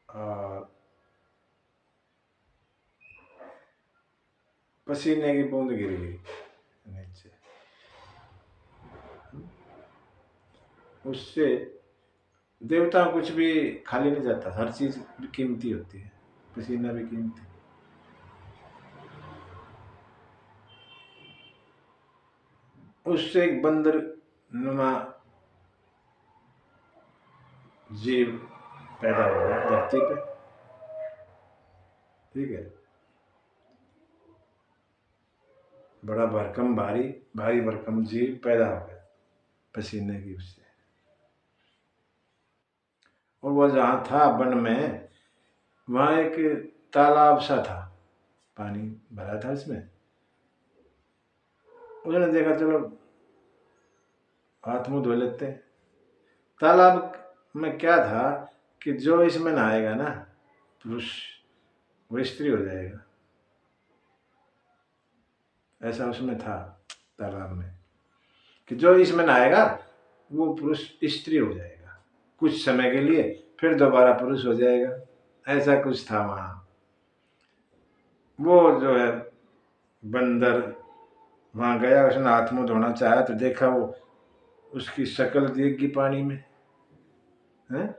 [SPEAKER 1] और पसीने की बूंद गिर गई नीचे। उससे देवता कुछ भी खाली नहीं जाता, हर चीज भी कीमती होती है, पसीना भी कीमती। उससे एक बंदर नुमा जीव पैदा हुआ धरती पे, ठीक है। बड़ा भरकम भारी भरकम जीव पैदा हो गया पसीने की उससे। और वो जहाँ था वन में, वहाँ एक तालाब सा था, पानी भरा था इसमें। उसने देखा चलो हाथ मुंह धो लेते हैं। तालाब में क्या था कि जो इसमें नहाएगा ना पुरुष, वो स्त्री हो जाएगा, ऐसा उसमें था तालाब में, कि जो इसमें नहाएगा वो पुरुष स्त्री हो जाएगा कुछ समय के लिए, फिर दोबारा पुरुष हो जाएगा, ऐसा कुछ था वहाँ। वो जो है बंदर वहाँ गया, उसने हाथ मुंह धोना चाहा तो देखा वो उसकी शक्ल दिखेगी पानी में, हैं?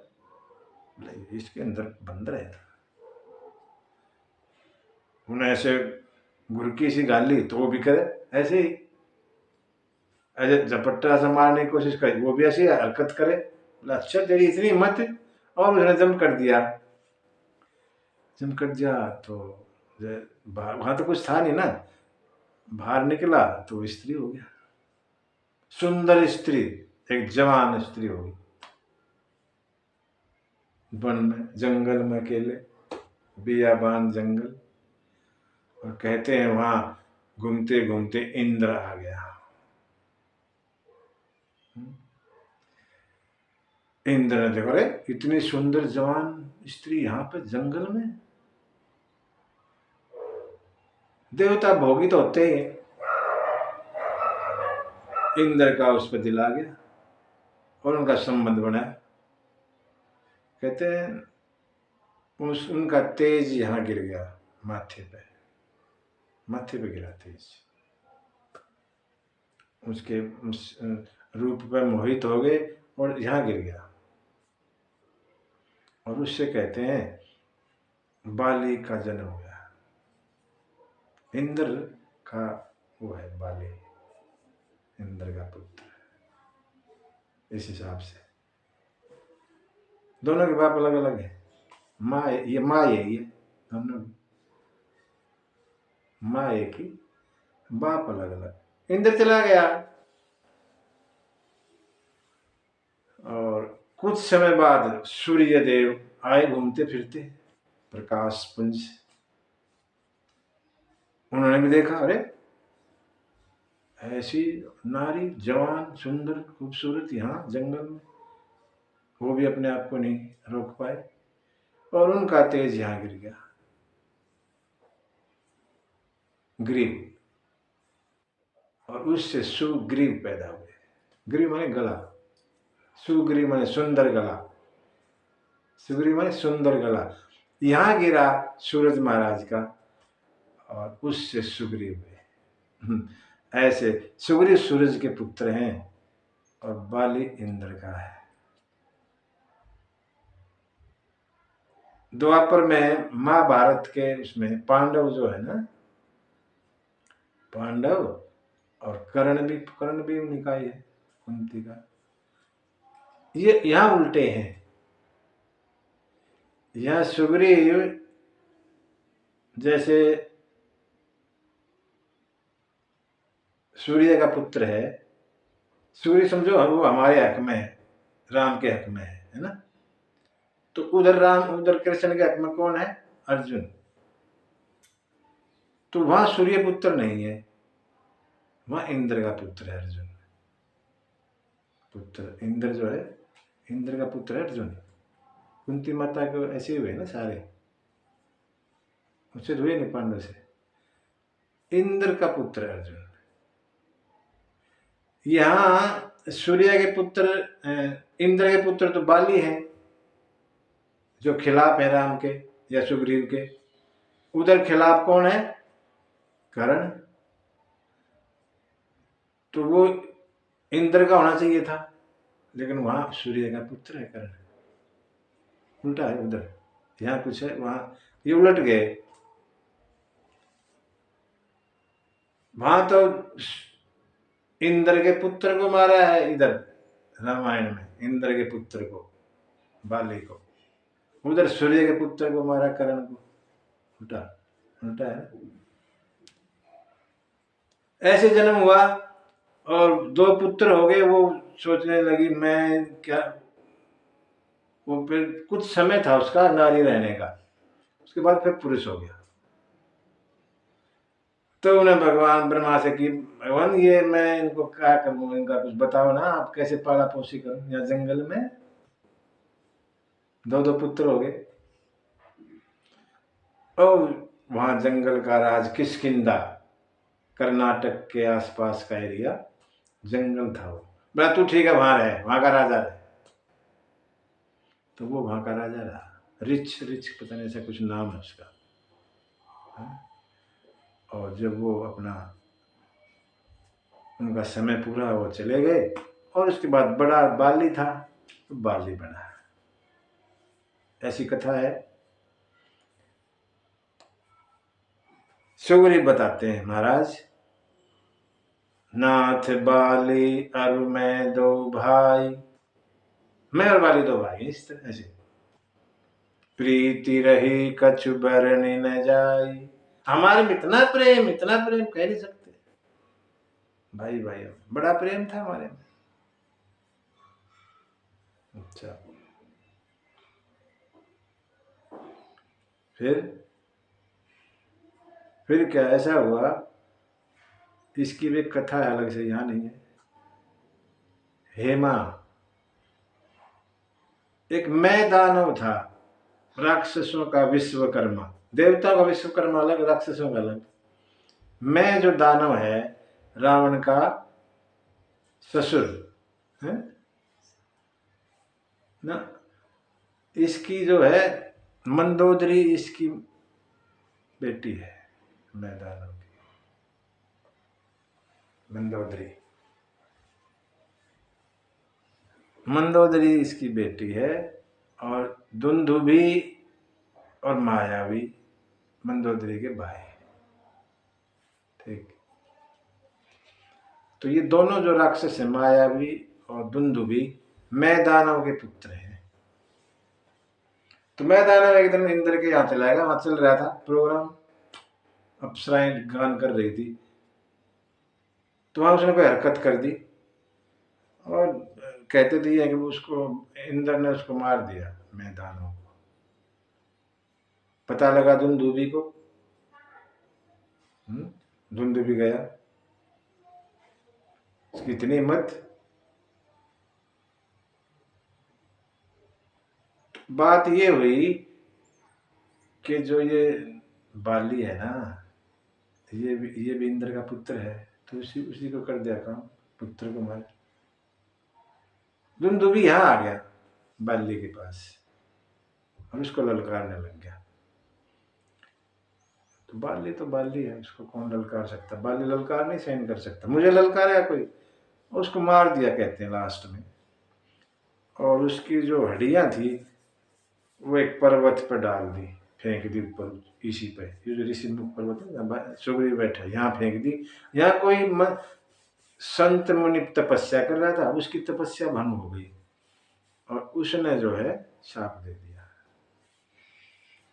[SPEAKER 1] इसके अंदर बंदर है। उन्हें ऐसे घुरकी सी गाली तो वो भी करे ऐसे ही, ऐसे झपट्टा से मारने की कोशिश करे, वो भी ऐसी हरकत करे। बोला अच्छा तेरी इतनी हिम्मत है, और उसने जम कर दिया। जम कर दिया तो वहां तो कुछ था नहीं ना, बाहर निकला तो स्त्री हो गया, सुंदर स्त्री, एक जवान स्त्री होगी। वन में जंगल में अकेले, बियाबान जंगल, और कहते हैं वहां घूमते घूमते इंद्र आ गया। इंद्र ने देखो, अरे इतनी सुंदर जवान स्त्री यहाँ पे जंगल में। देवता भोगी तो होते ही, इंद्र का उस पर दिल आ गया और उनका संबंध बना। कहते हैं उनका तेज यहाँ गिर गया, माथे पे गिरा तेज, उसके उस रूप पे मोहित हो गए और यहाँ गिर गया। और उससे कहते हैं बाली का जन्म हुआ, इंद्र का वो है बाली, इंद्र का पुत्र। इस हिसाब से दोनों के बाप अलग अलग है, माँ ये माँ ये दोनों माँ एक ही, बाप अलग अलग। इंद्र चला गया और कुछ समय बाद सूर्य देव आए घूमते फिरते प्रकाश पुंज। उन्होंने भी देखा, अरे ऐसी नारी जवान सुंदर खूबसूरत यहाँ जंगल में, वो भी अपने आप को नहीं रोक पाए और उनका तेज यहाँ गिर गया। ग्रीव, और उससे सुग्रीव पैदा हुए। ग्रीव माने गला, सुग्रीव माने सुंदर गला, सुग्रीव माने सुंदर गला। यहाँ गिरा सूरज महाराज का और उससे सुग्रीव हुए। ऐसे सुग्रीव सूरज के पुत्र हैं और बाली इंद्र का है। द्वापर में महाभारत के उसमें पांडव जो है ना, पांडव और कर्ण भी उन्हीं का ही है, कुंती का। ये यहाँ उल्टे हैं, यहाँ सुग्रीव जैसे सूर्य का पुत्र है। सूर्य समझो वो हमारे हक में है, राम के हक में है ना। तो उधर राम, उधर कृष्ण के हक में कौन है? अर्जुन। तो वहां सूर्य पुत्र नहीं है, वहां इंद्र का पुत्र है अर्जुन। पुत्र इंद्र जो है, इंद्र का पुत्र है अर्जुन। कुंती माता को ऐसे हुए ना सारे, उससे हुए नहीं, पांडव से। इंद्र का पुत्र है अर्जुन। यहाँ सूर्य के पुत्र, इंद्र के पुत्र तो बाली है, जो खिलाफ है राम के या सुग्रीव के। उधर खिलाफ कौन है? कर्ण। तो वो इंद्र का होना चाहिए था, लेकिन वहां सूर्य का पुत्र है कर्ण। उल्टा है उधर, यहाँ कुछ है, वहां ये उलट गए। वहां तो इंद्र के पुत्र को मारा है, इधर रामायण में इंद्र के पुत्र को, बाली को। उधर सूर्य के पुत्र को मारा, कर्ण को। उल्टा उल्टा है। ऐसे जन्म हुआ और 2 पुत्र हो गए। वो सोचने लगी मैं क्या, वो फिर कुछ समय था उसका नारी रहने का, उसके बाद फिर पुरुष हो गया। तो उन्हें भगवान ब्रह्मा से कि भगवान ये मैं इनको क्या करूं, इनका कुछ बताओ ना, आप कैसे पाला पोसी करूं। या जंगल में 2 पुत्र हो गए। और वहां जंगल का राज किष्किंधा, कर्नाटक के आसपास का एरिया, जंगल था वो। बोला तू ठीक है वहां रहे, वहां का राजा रहे। तो वो वहां का राजा रहा। रिच रिच पता नहीं ऐसा कुछ नाम है उसका। और जब वो अपना, उनका समय पूरा, वो चले गए। और उसके बाद बड़ा बाली था, तो बाली बना। ऐसी कथा है। सुग्रीव बताते हैं महाराज, नाथ बाली अरु मैं 2 भाई, मैं और बाली 2 भाई, इस तरह से प्रीति रही कछु बरनी न जाई। हमारे में इतना प्रेम कह नहीं सकते। भाई भाई बड़ा प्रेम था हमारे में। अच्छा, फिर क्या ऐसा हुआ, इसकी भी कथा है अलग से, यहाँ नहीं है। हेमा एक मैं दानव था, राक्षसों का विश्वकर्मा। देवताओं का विश्वकर्मा अलग, राक्षसों का अलग। मैं जो दानव है, रावण का ससुर है ना, इसकी जो है मंदोदरी, इसकी बेटी है। मैं दानव की मंदोदरी, मंदोदरी इसकी बेटी है। और दुंदुभी और मायावी मंदोदरी के भाई। ठीक, तो ये दोनों जो राक्षस है, मायावी और दुंदुभी, मैं दानव के पुत्र हैं। तो मैं दानव एक दिन इंद्र के यहाँ चला गया, वहां चल रहा था प्रोग्राम, अप्सराएं गान कर रही थी। तो वहां उसने कोई हरकत कर दी, और कहते थे कि उसको इंद्र ने उसको मार दिया, मैं दानव को। पता लगा दुंदुभी को, दुंदुभी गया, उसकी इतनी हिम्मत। बात ये हुई कि जो ये बाली है ना, ये भी इंद्र का पुत्र है, तो उसी को कर दिया काम, पुत्र को मार। दुंदुभी यहाँ आ गया बाली के पास, और उसको ललकारने लग गया। तो बाली है, उसको कौन ललकार सकता? बाली ललकार नहीं सहन कर सकता, मुझे ललकारेगा कोई। उसको मार दिया कहते हैं लास्ट में। और उसकी जो हड्डियां थी वो एक पर्वत पर डाल दी, फेंक दी ऊपर, इसी पे, ये जो ऋषिमुख पर्वत है, सुग्रीव बैठा, यहाँ फेंक दी। यहाँ कोई संत मुनि तपस्या कर रहा था, उसकी तपस्या भंग हो गई, और उसने जो है शाप दे दिया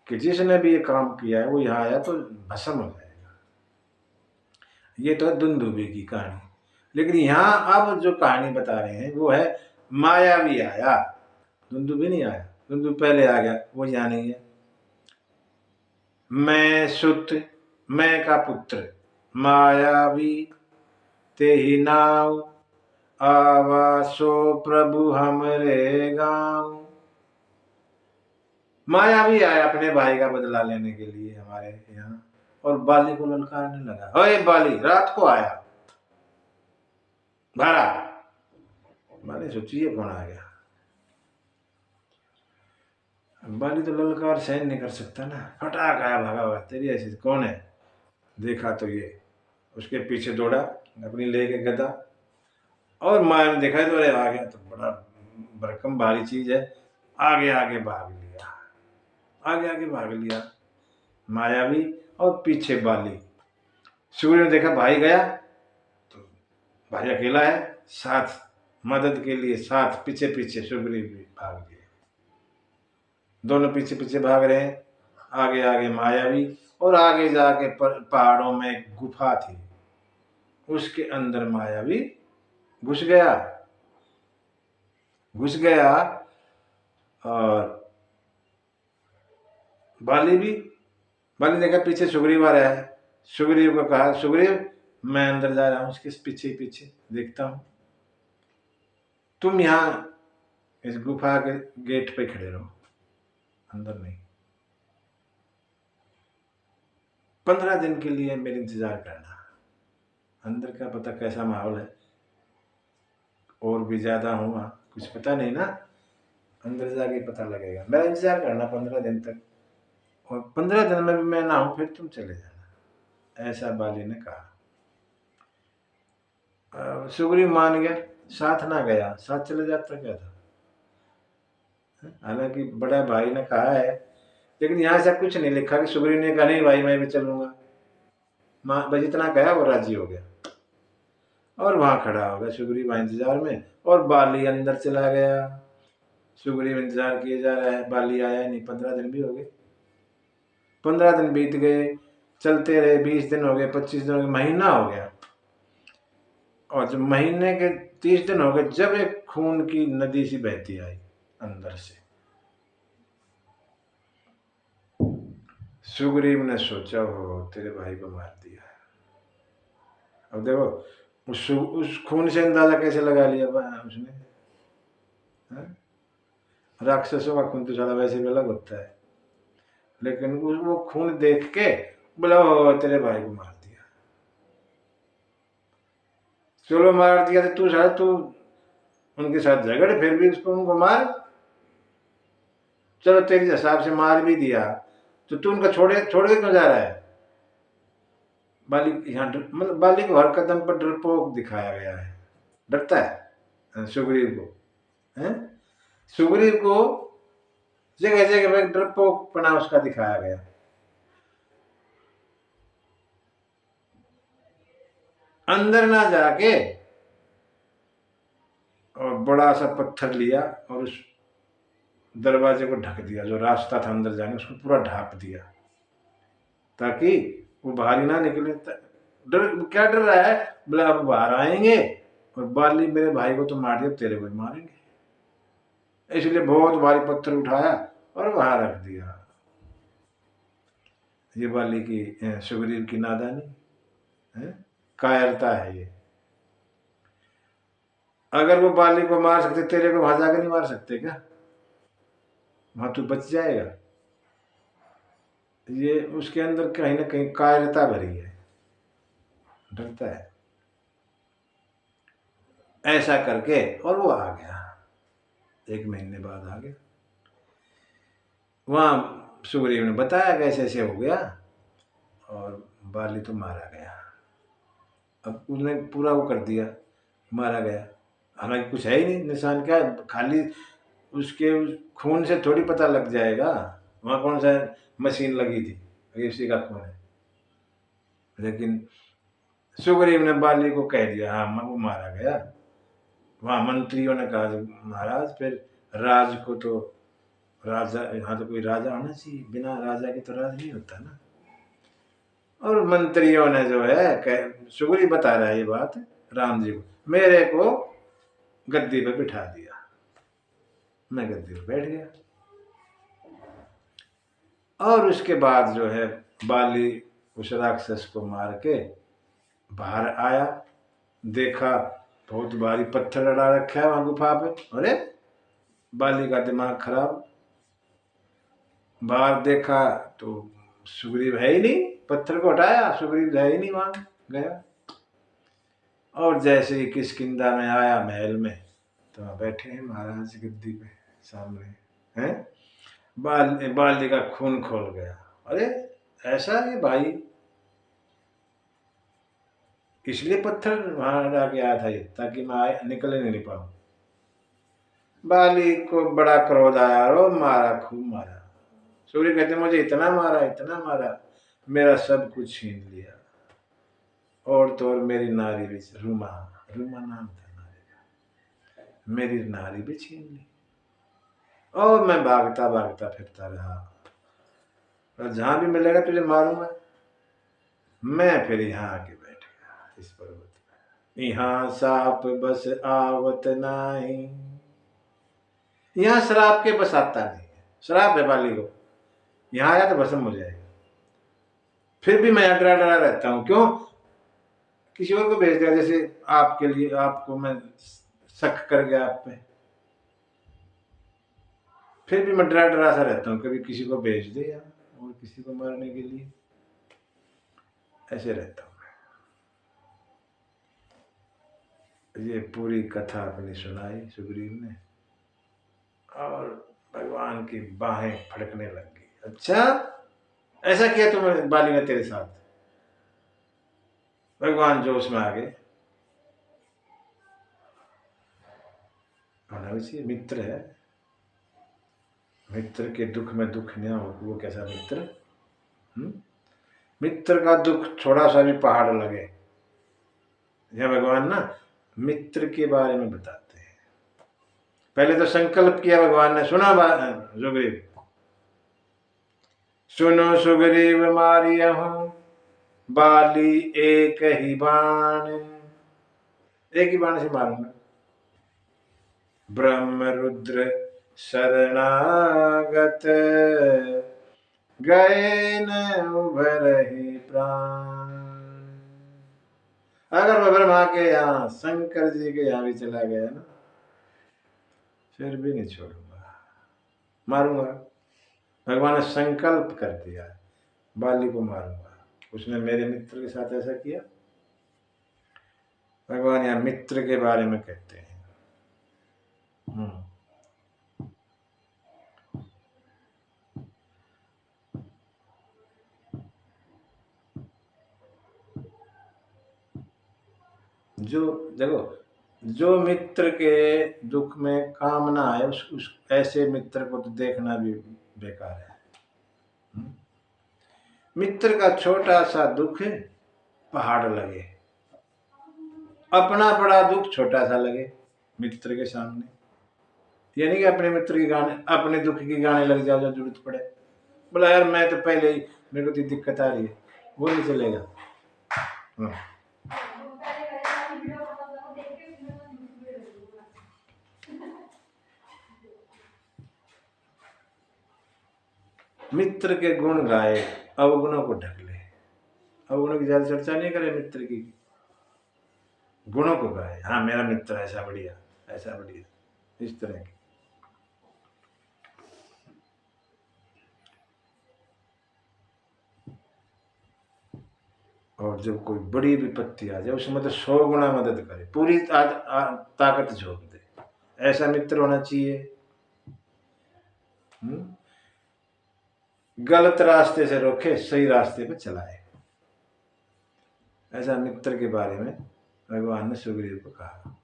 [SPEAKER 1] कि जिसने भी ये काम किया है वो यहाँ आया तो भस्म हो जाएगा। ये तो दुंदुभी की कहानी। लेकिन यहाँ अब जो कहानी बता रहे हैं वो है मायावी आया, दुंदुभी नहीं आया। दुंदुभी पहले आ गया, वो यहाँ नहीं है। मैं सुत, मैं का पुत्र, मायावी ते ही नाव, आवासो प्रभु हमरे गाँव। मायावी आया अपने भाई का बदला लेने के लिए हमारे यहाँ, और बाली को ललकारने लगा, ओए बाली, रात को आया, भारा। बाली सोचिए कौन आ गया। बाली तो ललकार सहन नहीं कर सकता ना, फटाक आया, भागा हुआ, तेरी ऐसी कौन है। देखा तो ये, उसके पीछे दौड़ा अपनी लेके गदा, और माया ने देखा तो अरे आ गया तो बड़ा भरकम भारी चीज है, आगे आगे भाग लिया, आगे आगे भाग लिया मायावी, और पीछे बाली। सूर्य ने देखा भाई गया तो भाई अकेला है, साथ मदद के लिए साथ पीछे पीछे सुग्रीव भी भाग गए। दोनों पीछे पीछे भाग रहे हैं, आगे आगे मायावी, और आगे जाके पहाड़ों में एक गुफा थी, उसके अंदर मायावी घुस गया, घुस गया। और बाली भी, बाली देखा पीछे सुग्रीव आ रहा है, सुग्रीव को कहा, सुग्रीव मैं अंदर जा रहा हूं, उसके पीछे पीछे देखता हूं, तुम यहां इस गुफा के गेट पे खड़े रहो, अंदर नहीं। 15 दिन के लिए मेरे इंतजार करना, अंदर का पता कैसा माहौल है, और भी ज्यादा हुआ कुछ पता नहीं ना, अंदर जाके पता लगेगा। मेरा इंतजार करना 15 दिन तक, और 15 दिन में भी मैं ना हूं फिर तुम चले जाना, ऐसा बाली ने कहा। सुग्रीव मान गया, साथ ना गया, साथ चले जाता क्या था। हालांकि बड़ा भाई ने कहा है, लेकिन यहाँ से कुछ नहीं लिखा कि सुग्रीव ने कहा नहीं भाई मैं भी चलूंगा। बस इतना कहा, वो राजी हो गया, और वहां खड़ा हो गया सुग्रीव इंतजार में, और बाली अंदर चला गया। सुग्रीव इंतजार किए जा रहा है, बाली आया नहीं, 15 दिन भी हो गए, 15 दिन बीत गए, चलते रहे, 20 दिन हो गए, 25 दिन हो गए, महीना हो गया। और जब महीने के 30 दिन हो गए, जब एक खून की नदी सी बहती आई अंदर से। सुग्रीव ने सोचा हो तेरे भाई को मार दिया। अब देखो उस खून से अंदाजा कैसे लगा लिया उसने, राक्षसों का खून तो ज्यादा वैसे भी अलग होता है, लेकिन वो खून देख के बोला तेरे भाई को मार दिया। चलो मार दिया तो तू शायद तू उनके साथ झगड़, फिर भी उसको उनको मार, चलो तेरे हिसाब से मार भी दिया, तो तू उनका छोड़ के क्यों जा रहा है। बाली यहाँ मतलब बाली को हर कदम पर डरपोक दिखाया गया है, डरता है सुग्रीव को, है सुग्रीव को जगह जगह पर डरपोक पना उसका दिखाया गया। अंदर ना जाके और बड़ा सा पत्थर लिया और उस दरवाजे को ढक दिया, जो रास्ता था अंदर जाने उसको पूरा ढाक दिया, ताकि वो बाहर ही ना निकले। डर क्या डर रहा है, बोला अब बाहर आएंगे और बाली मेरे भाई को तो मार दिया, तेरे को मारेंगे, इसलिए बहुत भारी पत्थर उठाया और वहां रख दिया। ये बाली की सुग्रीव की नादानी है, कायरता है ये। अगर वो बाली को मार सकते, तेरे को वहां जाकर नहीं मार सकते क्या, वहां तू बच जाएगा। ये उसके अंदर कहीं ना कहीं कायरता भरी है, डरता है। ऐसा करके और वो आ गया, 1 महीने बाद आ गया। वहां सुग्रीव ने बताया कैसे ऐसे हो गया, और बाली तो मारा गया। अब उसने पूरा वो कर दिया, मारा गया, हालांकि कुछ है ही नहीं निशान, क्या खाली उसके खून से थोड़ी पता लग जाएगा, वहां कौन सा मशीन लगी थी, ये उसी का खून है। लेकिन सुग्रीव ने बाली को कह दिया हाँ वो मारा गया। वहां मंत्रियों ने कहा महाराज फिर राज को तो राजा, यहाँ तो कोई राजा होना चाहिए, बिना राजा के तो राज नहीं होता ना। और मंत्रियों ने जो है, सुग्रीव बता रहा है ये बात राम जी को, मेरे को गद्दी पे बिठा दिया, मैं गद्दी पे बैठ गया। और उसके बाद जो है बाली उस राक्षस को मार के बाहर आया, देखा बहुत भारी पत्थर अड़ा रखा है वहां गुफा पे। अरे बाली का दिमाग खराब, बाहर देखा तो सुग्रीव है ही नहीं, पत्थर को हटाया, सुग्रीव है ही नहीं, वहां गया। और जैसे ही किष्किंधा में आया महल में, तो वहां बैठे हैं महाराज गद्दी पे सामने हैं। बाली का खून खोल गया। अरे ऐसा है भाई, इसलिए पत्थर वहां हटा के आया था ये, ताकि मैं निकल नहीं पाऊं। बाली को बड़ा क्रोध आया और मारा, खूब मारा। सूर्य कहते मुझे इतना मारा, इतना मारा, मेरा सब कुछ छीन लिया, और तो और मेरी नारी भी, रूमा, रूमा नाम था नारी का, मेरी नारी भी छीन ली। और मैं भागता भागता फिरता रहा, और जहां भी मिलेगा तुझे मारूंगा। मैं फिर यहाँ आके बैठ गया इस पर्वत पे, यहाँ साप बस आवत नाही, यहाँ शराब के बस आता नहीं है, शराब है बाली को, यहाँ आया तो भस्म हो जाएगा। फिर भी मैं डरा डरा रहता हूँ, क्यों? किसी और को भेज दिया, जैसे आपके लिए, आपको मैं शक कर गया आप पे, फिर भी मैं डरा डरा सा रहता हूँ, कभी किसी को भेज दे यार, और किसी को मारने के लिए, ऐसे रहता हूँ। ये पूरी कथा अपनी सुनाई सुग्रीव ने, और भगवान की बाहें फड़कने लग गई। अच्छा ऐसा किया तुमने, बाली ने तेरे साथ? भगवान जोश में आ गए। मित्र है, मित्र के दुख में दुख न हो, वो कैसा मित्र? मित्र का दुख थोड़ा सा भी पहाड़ लगे। यह भगवान ना मित्र के बारे में बताते हैं। पहले तो संकल्प किया भगवान ने, सुना सुग्रीव, सुनो सुग्रीव मारियहु बाली एक ही बाण, एक ही बाण से मारूंगा। ब्रह्म रुद्र शरणागत गए न उभरहि प्राण। अगर मैं ब्रह्मा के यहाँ, शंकर जी के यहाँ भी चला गया ना, फिर भी नहीं छोड़ूंगा, मारूंगा। भगवान ने संकल्प कर दिया, बाली को मारूंगा। उसने मेरे मित्र के साथ ऐसा किया। भगवान यहाँ मित्र के बारे में कहते हैं। जो देखो, जो मित्र के दुख में कामना है, उस ऐसे मित्र को तो देखना भी बेकार है। मित्र का छोटा सा दुख पहाड़ लगे, अपना बड़ा दुख छोटा सा लगे मित्र के सामने। यानी कि अपने मित्र की गाने, अपने दुख की गाने लग जाओ जब जरूरत पड़े। बोला यार मैं तो पहले ही, मेरे को तो दिक्कत आ रही है, वो नहीं चलेगा। मित्र के गुण गाए, अवगुणों को ढक ले। अवगुणों की ज्यादा चर्चा नहीं करे, मित्र की गुणों को गाए। हाँ मेरा मित्र ऐसा बढ़िया, ऐसा बढ़िया, इस तरह की। और जब कोई बड़ी विपत्ति आ जाए, उसमें तो 100 गुना मदद करे, पूरी ताकत झोंक दे, ऐसा मित्र होना चाहिए। गलत रास्ते से रोके, सही रास्ते पे चलाए। ऐसा मित्र के बारे में भगवान ने सुग्रीव को कहा।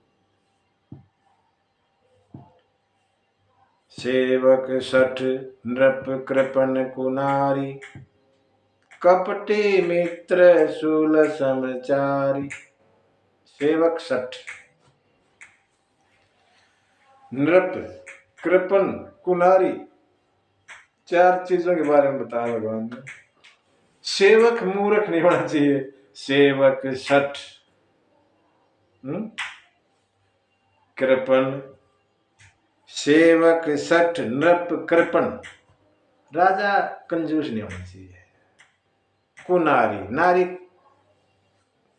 [SPEAKER 1] सेवक सठ नृप कृपन कुनारी, कपटी मित्र शूल समचारी। सेवक सठ, नृप, कृपन, कुनारी, 4 चीजों के बारे में बताया भगवान ने। सेवक मूर्ख नहीं होना चाहिए, सेवक सठ, कृपण, सेवक सठ नृप कृपण, राजा कंजूस नहीं होना चाहिए, कुनारी, नारी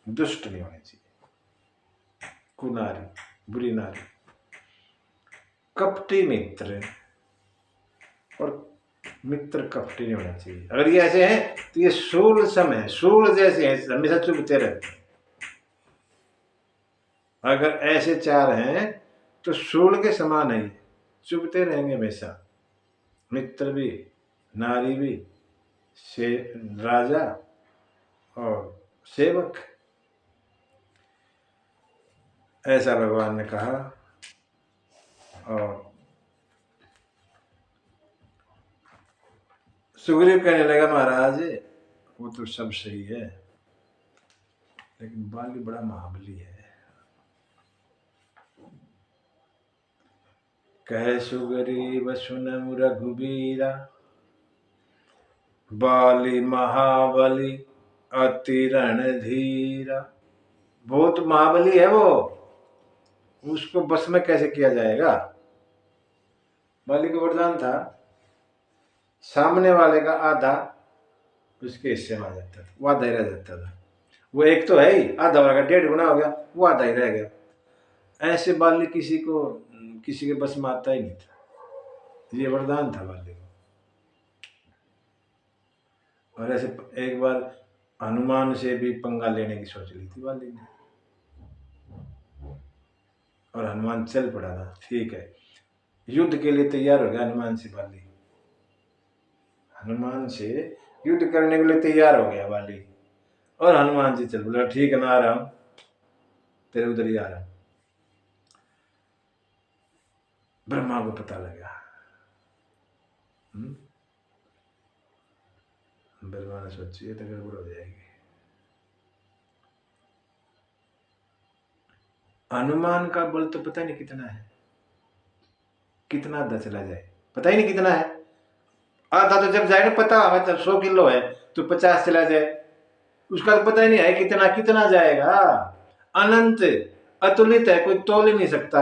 [SPEAKER 1] दुष्ट नहीं होनी चाहिए, कुनारी बुरी नारी, कपटी मित्र, और मित्र कपटी नहीं होना चाहिए। अगर ये ऐसे हैं तो ये शूल सम है, शूल जैसे हैं, हमेशा चुभते रहते हैं। अगर ऐसे चार हैं तो शूल के समान है, चुभते रहेंगे हमेशा, मित्र भी, नारी भी, से राजा और सेवक, ऐसा भगवान ने कहा। और सुग्रीव कहने लगा महाराज वो तो सब सही है, लेकिन बाली बड़ा महाबली है। कह सुग्रीव सुन रघुबीरा, बाली महाबली अति रणधीरा। बहुत महाबली है वो, उसको बस में कैसे किया जाएगा। बाली को वरदान था, सामने वाले का आधा उसके हिस्से में आ जाता था, वो आधा ही रह जाता था। वो एक तो है ही, आधा हो गया, 1.5 गुना हो गया, वो आधा ही रह गया। ऐसे बाली किसी के बस में आता ही नहीं था, ये वरदान था बाली को। और ऐसे एक बार हनुमान से भी पंगा लेने की सोच ली थी बाली ने, और हनुमान चल पड़ा था। ठीक है, युद्ध के लिए तैयार हो गया हनुमान से बाली, हनुमान से युद्ध करने के लिए तैयार हो गया बाली, और हनुमान जी चल बोला ठीक है मैं आ रहा हूं, तेरे उधर ही आ रहा हूं। ब्रह्मा को पता लगा, ब्रह्मा ने सोची ये तो गड़बड़ हो जाएगी। हनुमान का बल तो पता नहीं कितना है, कितना आधा चला जाए पता ही नहीं कितना है। आधा तो जब जाए ना पता, मतलब 100 किलो है तो 50 चला जाए, उसका तो पता ही नहीं है कितना कितना जाएगा। अनंत अतुलित है, कोई तोल ही नहीं सकता।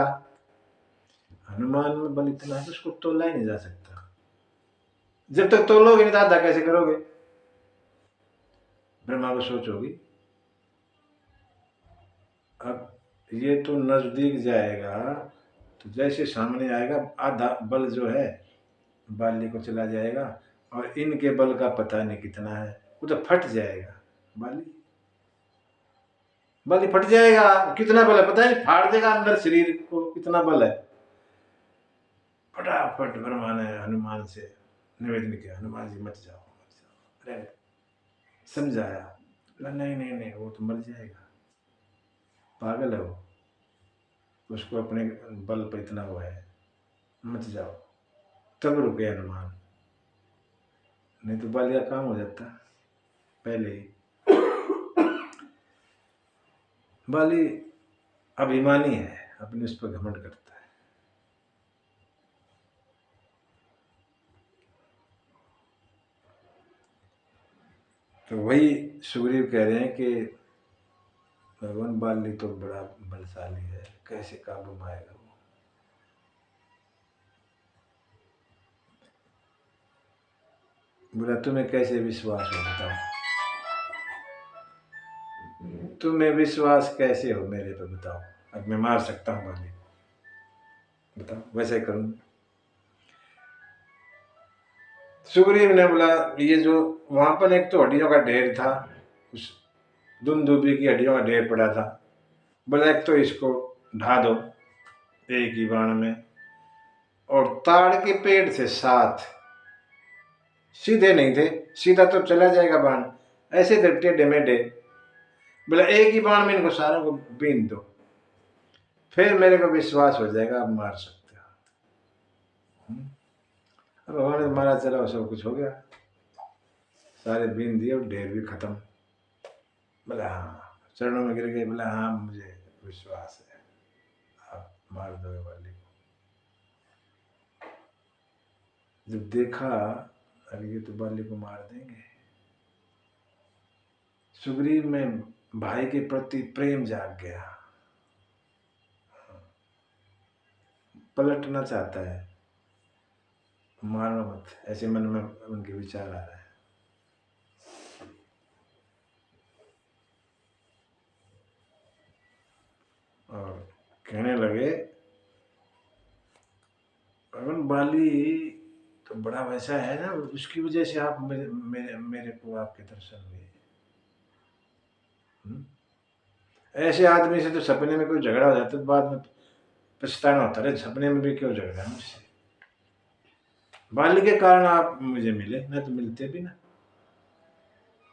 [SPEAKER 1] हनुमान में बल इतना है उसको तोला ही नहीं जा सकता। जब तक तोलोगे नहीं तो आधा कैसे करोगे। ब्रह्मा को सोच होगी, अब ये तो नजदीक जाएगा तो जैसे सामने आएगा आधा बल जो है बाली को चला जाएगा, और इनके बल का पता नहीं कितना है, वो तो फट जाएगा बाली फट जाएगा। कितना बल है पता नहीं, फाड़ देगा अंदर शरीर को, कितना बल है। फटाफट ब्रह्मा ने हनुमान से निवेदन किया, हनुमान जी मत जाओ मत जाओ, अरे समझाया, नहीं नहीं नहीं वो तो मर जाएगा, पागल है वो, उसको अपने बल पर इतना वो है, मत जाओ। तब रुके हनुमान, नहीं तो बाली का काम हो जाता पहले ही। बाली अभिमानी है, अपने उस पर घमंड करता है। तो वही सुग्रीव कह रहे हैं कि भगवान बाली तो बड़ा बलशाली है, कैसे काबू में आएगा वो। बोला तुम्हें कैसे विश्वास हो बताओ, तुम्हें विश्वास कैसे हो मेरे पे बताओ, अब मैं मार सकता हूँ बाली, बताओ वैसे करूँ। सुग्रीव ने बोला ये जो वहां पर एक तो हड्डियों का ढेर था, उस दुंदुभी की हड्डियों का ढेर पड़ा था, बोला एक तो इसको ढा दो एक ही बाण में, और ताड़ के पेड़ से 7, सीधे नहीं थे, सीधा तो चला जाएगा बाण, ऐसे थे टेढ़े मेढ़े, बोला एक ही बाण में इनको सारों को बीन दो, फिर मेरे को विश्वास हो जाएगा, आप मार सकते हो। अब भगवान ने मारा, चला सब कुछ हो गया, सारे बीन दिए और ढेर भी खत्म। बोला हाँ, चरणों में गिर गए, बोला हाँ मुझे विश्वास है, आप मार दोगे वाली को। जब देखा अरे ये तो बाली को मार देंगे, सुग्रीव में भाई के प्रति प्रेम जाग गया, पलटना चाहता है, मारो मत, ऐसे मन में उनके विचार आ रहे हैं। और कहने लगे, भगवान बाली तो बड़ा वैसा है ना, उसकी वजह से आप मेरे को आपके दर्शन हुए। ऐसे आदमी से तो सपने में कोई झगड़ा हो जाता तो बाद में पछताना होता है, सपने में भी क्यों झगड़ा मुझसे। बाली के कारण आप मुझे मिले, मैं तो मिलते भी ना,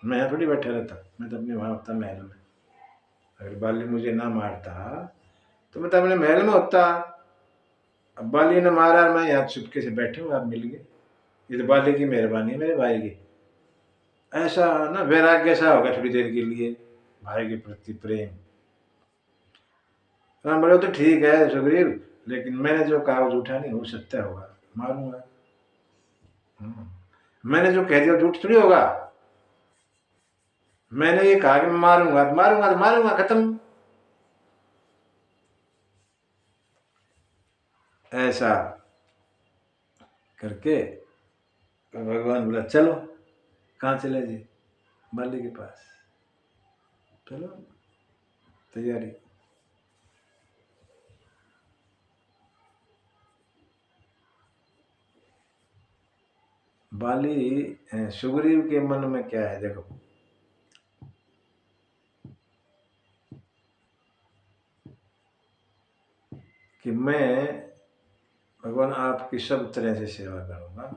[SPEAKER 1] मैं थोड़ी बैठा रहता, मैं तो अपने वहां होता महल में। अगर बाली मुझे ना मारता तो मैं तो अपने महल में होता। अब बाली ने मारा, मैं यहाँ चुपके से बैठे हूँ, आप मिल गए, ये तो बाली की मेहरबानी है मेरे भाई की। ऐसा ना वैराग्य सा होगा थोड़ी देर के लिए, भाई के प्रति प्रेम। राम बोले तो ठीक है सुग्रीव, लेकिन मैंने जो कहा वो झूठा नहीं, वो सत्य होगा, मारूंगा। मैंने जो कह दिया झूठ थोड़ी होगा। मैंने ये कहा कि मैं मारूंगा तो मारूंगा तो मारूंगा, खत्म। ऐसा करके भगवान बोला चलो। कहाँ चले जी? बाली के पास। चलो, तैयारी। बाली सुग्रीव के मन में क्या है देखो, कि मैं भगवान आपकी सब तरह से सेवा करूंगा,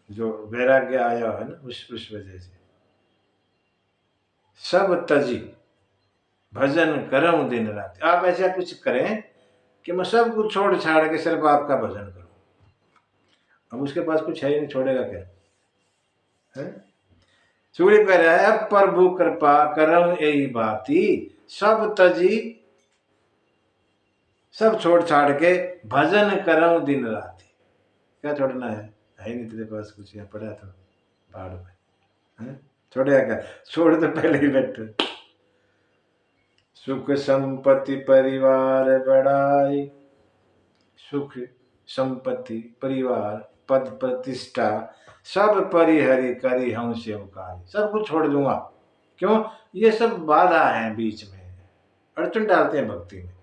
[SPEAKER 1] जो वैराग्य आया है ना उस वजह से। सब तजी भजन करऊं दिन रात। आप ऐसा कुछ करें कि मैं सब कुछ छोड़ छाड़ के सिर्फ आपका भजन करूं। अब उसके पास कुछ है ही नहीं, छोड़ेगा क्या है? सूर्य कह रहा है, प्रभु कृपा करम यही बाती, सब तजी सब छोड़ छाड़ के भजन करऊं दिन रात। क्या छोड़ना है ही नहीं तेरे पास कुछ, यहाँ पड़ा था पहाड़ में, छोड़ेगा क्या? छोड़ तो पहले ही बैठे। सुख संपत्ति परिवार बढ़ाई, सुख संपत्ति परिवार पद प्रतिष्ठा सब परिहरि करी हम सेवकाई। सब कुछ छोड़ दूंगा, क्यों? ये सब बाधा है, बीच में अड़चन डालते हैं भक्ति में,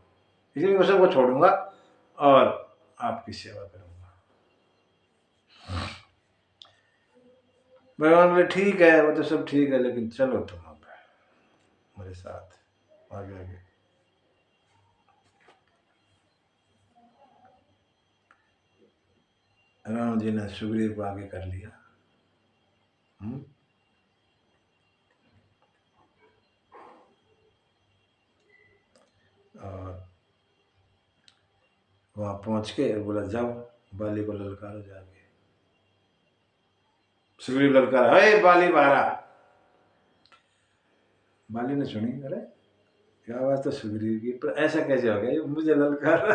[SPEAKER 1] इसलिए मैं सबको छोड़ूंगा और आपकी सेवा करूंगा। भगवान बोले ठीक है, वो तो सब ठीक है, लेकिन चलो तुम अब मेरे साथ आगे आगे। राम जी ने सुग्रीव को आगे कर लिया। और वहां पहुंच के बोला जाओ बाली को ललकारो जाके। सुग्रीव ललकारा, हे बाली बारा। बाली ने सुनी, अरे क्या आवाज तो सुग्रीव की, पर ऐसा कैसे हो गया ये मुझे ललकारा,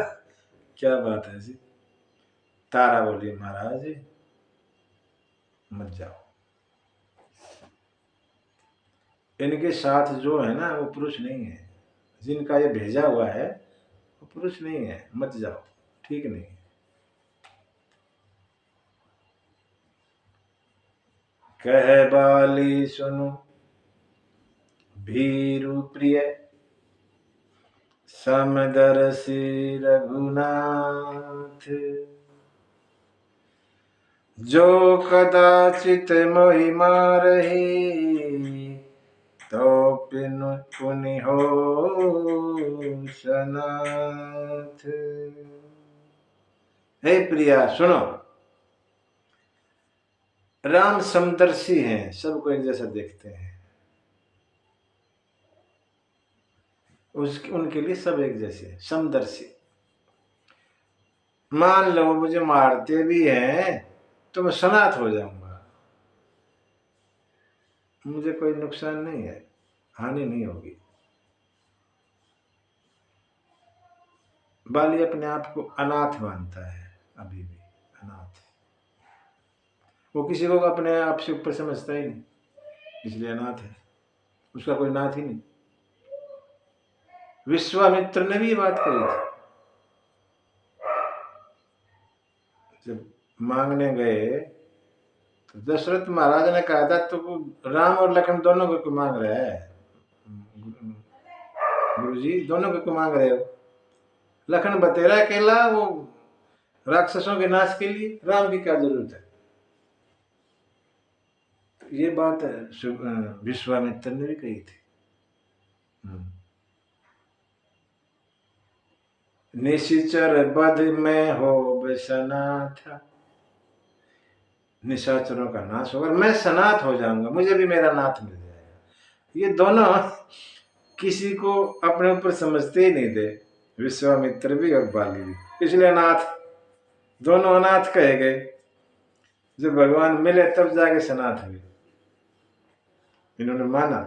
[SPEAKER 1] क्या बात है जी? तारा बोली, महाराज मत जाओ, इनके साथ जो है ना वो पुरुष नहीं है, जिनका ये भेजा हुआ है वो पुरुष नहीं है, मत जाओ, ठीक नहीं। कह बाली सुनो भीरु प्रिय, समदर्शी रघुनाथ, जो कदाचित मोहि मारहि, तो पिनु पुनि हो सनाथ। हे प्रिया सुनो, राम समदर्शी हैं, सबको एक जैसा देखते हैं, उनके लिए सब एक जैसे समदर्शी। मान लो मुझे मारते भी हैं तो मैं सनाथ हो जाऊंगा, मुझे कोई नुकसान नहीं है, हानि नहीं होगी। बाली अपने आप को अनाथ मानता है, अभी भी अनाथ। वो किसी को अपने आप से ऊपर समझता ही नहीं, इसलिए अनाथ है। उसका कोई नाथ ही नहीं। विश्वामित्र ने भी ये बात कही थी। जब मांगने गए तो दशरथ महाराज ने कहा था तो राम और लखन दोनों को क्यों मांग रहा है? गुरुजी दोनों को क्यों मांग रहे हो? लखन बतेरा अकेला, वो राक्षसों के नाश के लिए, राम की क्या जरूरत है? तो ये बात विश्वामित्र ने भी कही थी। निशिचर बध में हो बसना था, निशाचरों का नाश होगा, मैं सनाथ हो जाऊंगा, मुझे भी मेरा नाथ मिल जाएगा। ये दोनों किसी को अपने ऊपर समझते ही नहीं थे, विश्वामित्र भी और बाली भी, इसलिए अनाथ, दोनों अनाथ कहे गए। जब भगवान मिले तब जाके सनाथ हुए। इन्होंने माना,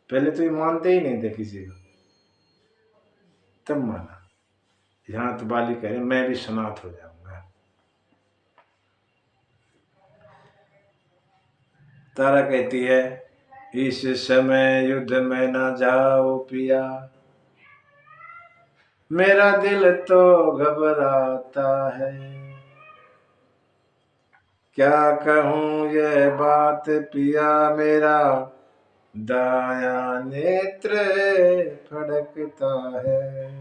[SPEAKER 1] पहले तो ये मानते ही नहीं थे किसी को, तब माना। यहां तो बाली कह रहे मैं भी सनाथ हो जाऊंगा। तारा कहती है इस समय युद्ध में ना जाओ पिया, मेरा दिल तो घबराता है। क्या कहूं ये बात पिया मेरा, दाया नेत्र फड़कता है।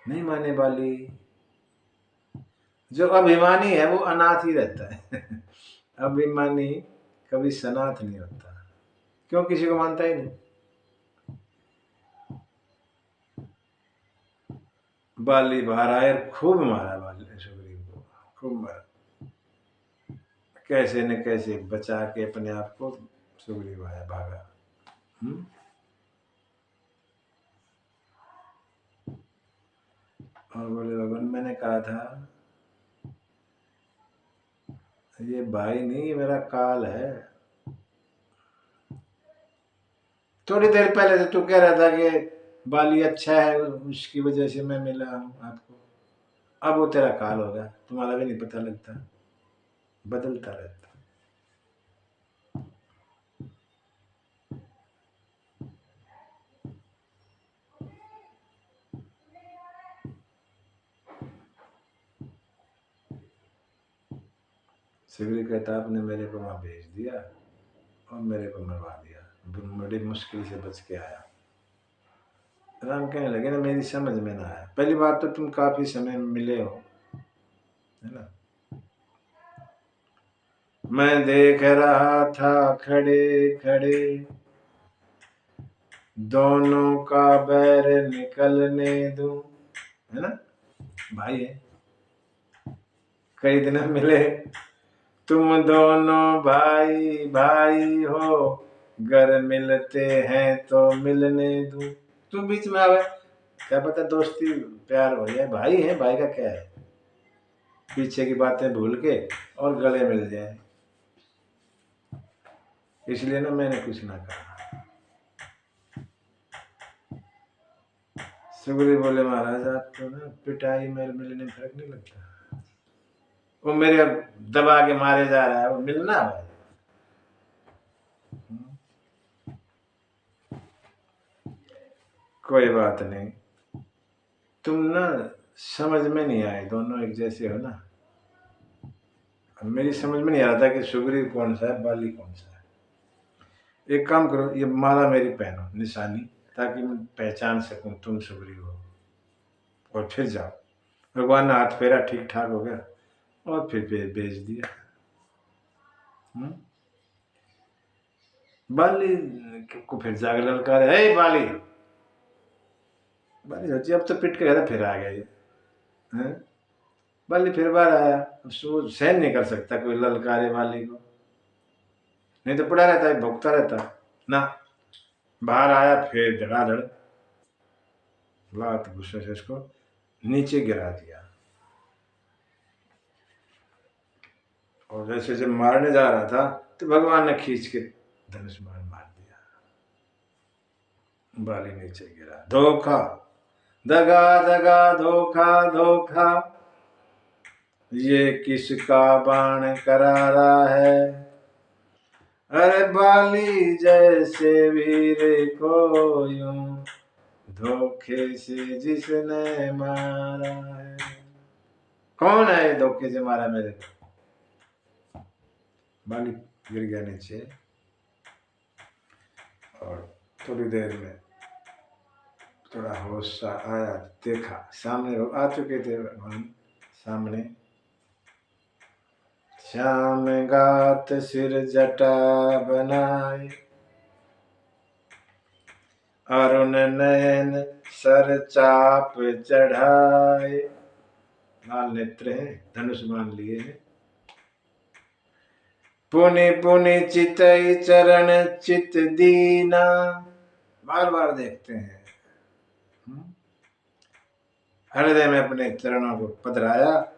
[SPEAKER 1] नहीं माने बाली। जो अभिमानी है वो अनाथ ही रहता है अभिमानी कभी सनाथ नहीं होता। क्यों? किसी को मानता ही नहीं। बाली बाहर आए, खूब मारा बाली सुग्रीव को, खूब मारा। कैसे न कैसे बचा के अपने आप को सुग्रीव आया, भागा। और बोले भगवान मैंने कहा था ये भाई नहीं, ये मेरा काल है। थोड़ी देर पहले तो तू कह रहा था कि बाली अच्छा है, उसकी वजह से मैं मिला हूं आपको। अब वो तेरा काल होगा, तुम्हारा भी नहीं पता लगता, बदलता रहता। सुग्रीव कहता आपने मेरे को वहां भेज दिया और मेरे को मरवा दिया, बड़ी मुश्किल से बच के आया। राम कहने लगे ना मेरी समझ में ना आया। पहली बात तो तुम काफी समय में मिले हो, है ना। मैं देख रहा था खड़े खड़े, दोनों का बैर निकलने दूं, है ना। भाई है, कई दिन मिले, तुम दोनों भाई भाई हो, घर मिलते हैं तो मिलने दूं। तुम बीच में आवे, क्या पता दोस्ती प्यार हो जाए। भाई है, भाई का क्या है, पीछे की बातें भूल के और गले मिल जाए। इसलिए ना मैंने कुछ ना कहा। सुग्रीव बोले महाराज आपको ना पिटाई में मिलने फर्क नहीं लगता, वो मेरे दबा के मारे जा रहा है, वो मिलना है। कोई बात नहीं, तुम ना समझ में नहीं आए, दोनों एक जैसे हो ना। मेरी समझ में नहीं आ रहा था कि सुग्रीव कौन सा है, बाली कौन सा है। एक काम करो, ये माला मेरी पहनो निशानी, ताकि मैं पहचान सकूं तुम सुग्रीव हो, और फिर जाओ। भगवान ने हाथ फेरा, ठीक ठाक हो गया, और फिर भेज दिया। बाली को फिर जाके ललकार, है बाली। बाली सोची अब तो पिट के गया था, फिर आ गया ये। बाली फिर बार आया, अब सहन नहीं कर सकता कोई ललकारे बाली को, नहीं तो पड़ा रहता है, भुगता रहता ना। बाहर आया, फिर धड़ाधड़ लात गुस्से से इसको नीचे गिरा दिया। और जैसे जब मारने जा रहा था तो भगवान ने खींच के धनुष बाण मार दिया, बाली नीचे गिरा। धोखा, दगा दगा, धोखा धोखा, ये किसका बाण करारा है। अरे बाली जैसे वीर को यूं धोखे से जिसने मारा है। कौन है ये धोखे से मारा मेरे को? बाली गिर गया नीचे और थोड़ी देर में थोड़ा होश सा आया, देखा सामने वो आ चुके थे भगवान सामने। श्याम गात सिर जटा बनाए, अरुण नयन सर चाप चढ़ाए। लाल नेत्र है, धनुष बाण लिए है। पुनि पुनि चितई चरण चित दीना, बार बार देखते हैं। हृदय में अपने चरणों को पधराया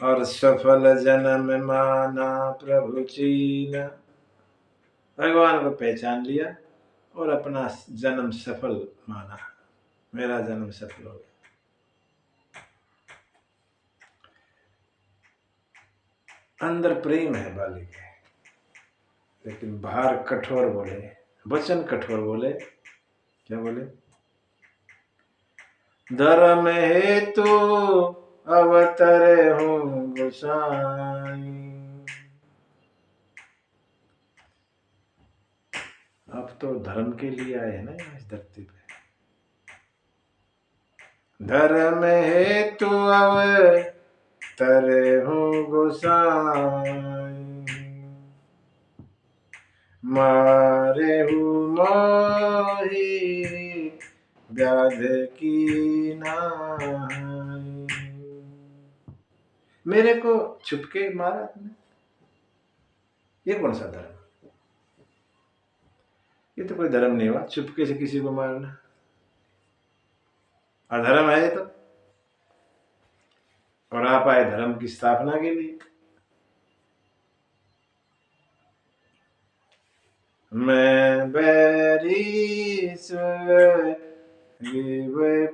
[SPEAKER 1] और सफल जन्म माना प्रभु चीना। भगवान को पहचान लिया और अपना जन्म सफल माना, मेरा जन्म सफल हो गया। अंदर प्रेम है बाली के, लेकिन बाहर कठोर बोले, वचन कठोर बोले। क्या बोले? धर्म हेतु अवतरे हूँ गोसाई। अब तो धर्म के लिए आए हैं ना यहाँ इस धरती पे। धर्म हेतु अवतरे हूँ गोसाई, मारे हूँ मोही व्याध की नाई। मेरे को छुपके मारा तुमने, ये कौन सा धर्म? ये तो कोई धर्म नहीं हुआ, चुपके से किसी को मारना। अधर्म है ये तो। और आप आए धर्म की स्थापना के लिए। मैं बैरी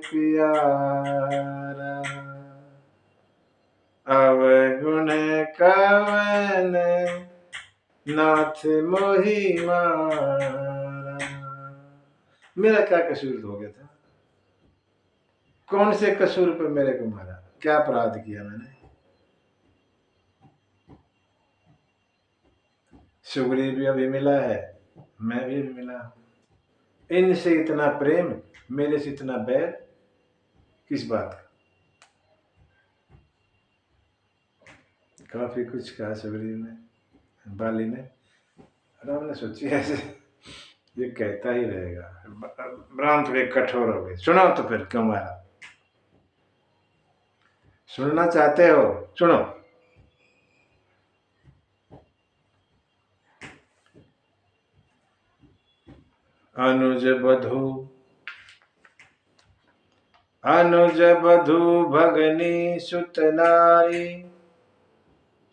[SPEAKER 1] प्यारा, अवगुण कवन नाथ मोहि मारा। मेरा क्या कसूर हो गया था? कौन से कसूर पे मेरे को मारा? क्या अपराध किया मैंने? सुग्रीव भी अभी मिला है, मैं भी मिला हूं। इनसे इतना प्रेम, मेरे से इतना बैर, किस बात का? काफी कुछ कहा सुग्रीव ने, बाली ने। राम ने सोची ऐसे ये कहता ही रहेगा। राम थोड़े कठोर हो गए। सुनो तो फिर क्यों मारा? सुनना चाहते हो? सुनो। अनुज बधु भगनी सुत नारी,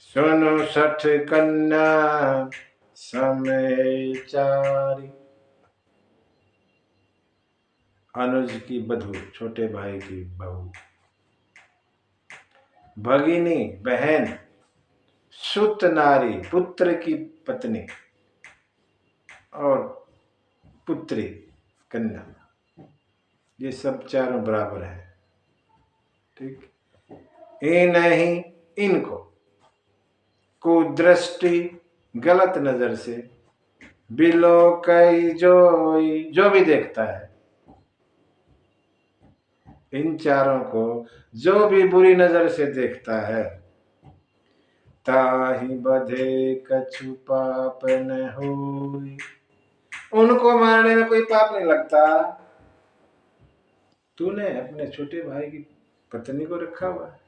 [SPEAKER 1] सुनो सठ कन्या समय चारी। अनुज की बधू, छोटे भाई की बहू, भगिनी बहन, सुत नारी पुत्र की पत्नी, और पुत्री कन्या, ये सब चारों बराबर हैं। ठीक। ये नहीं, इनको कुदृष्टि गलत नजर से बिलो कई जो भी देखता है, इन चारों को जो भी बुरी नजर से देखता है, ताहि बधे कछु पाप न होई। उनको मारने में कोई पाप नहीं लगता। तूने अपने छोटे भाई की पत्नी को रखा हुआ है।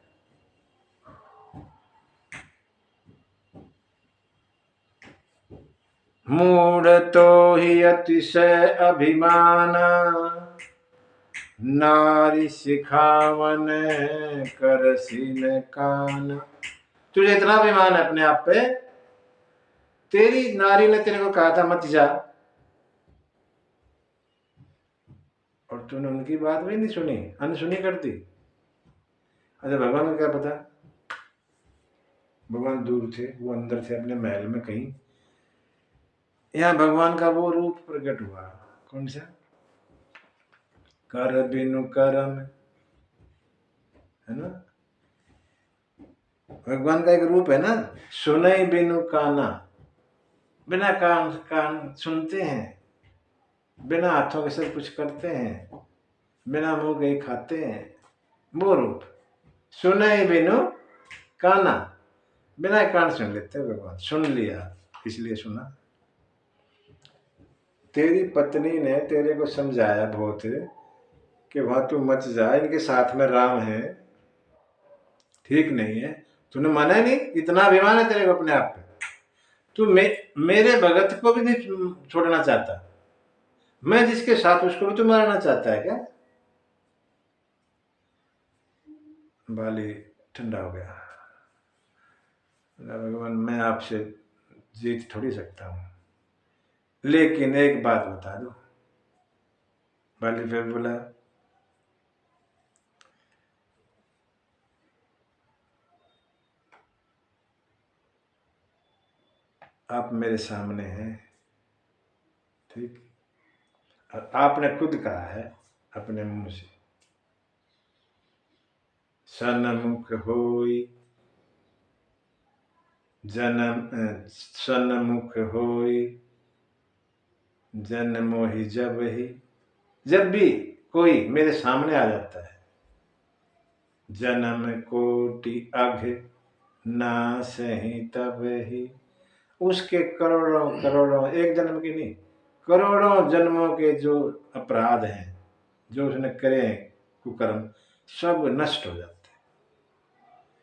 [SPEAKER 1] मूढ़ तो ही अतिशय अभिमाना, नारी सिखावन कर सीन कान। तुझे इतना अभिमान है अपने आप पे, तेरी नारी ने तेरे को कहा था मत जा, और तूने उनकी बात भी नहीं सुनी, अनसुनी कर दी। अच्छा, भगवान को क्या पता? भगवान दूर थे, वो अंदर थे अपने महल में कहीं। यहाँ भगवान का वो रूप प्रकट हुआ, कौन सा? कर बिनु करम, है ना? भगवान का एक रूप है ना, सुनई बिनु काना, बिना कान सुनते हैं, बिना हाथों के सब कुछ करते हैं, बिना मुंह के खाते हैं, वो रूप। सुनई बिनु काना, बिना कान सुन लेते भगवान, सुन लिया इसलिए सुना। तेरी पत्नी ने तेरे को समझाया बहुत कि वहां तू मत जा, इनके साथ में राम है, ठीक नहीं है, तूने माना नहीं, इतना अभिमान है तेरे को अपने आप पे, तू मेरे भगत को भी नहीं छोड़ना चाहता, मैं जिसके साथ उसको भी तू मारना चाहता है क्या? बाली ठंडा हो गया, भगवान मैं आपसे जीत थोड़ी सकता हूं, लेकिन एक बात बता दो। बाली फिर बोला, आप मेरे सामने हैं, ठीक, और आपने खुद कहा है अपने मुंह से, सन्मुख होई सन्मुख होई जन मोहि जब ही, जब भी कोई मेरे सामने आ जाता है, जन्म कोटि अघ ना सही तब ही, उसके करोड़ों करोड़ों, एक जन्म की नहीं, करोड़ों जन्मों के जो अपराध हैं, जो उसने करे हैं कुकर्म, सब नष्ट हो जाते हैं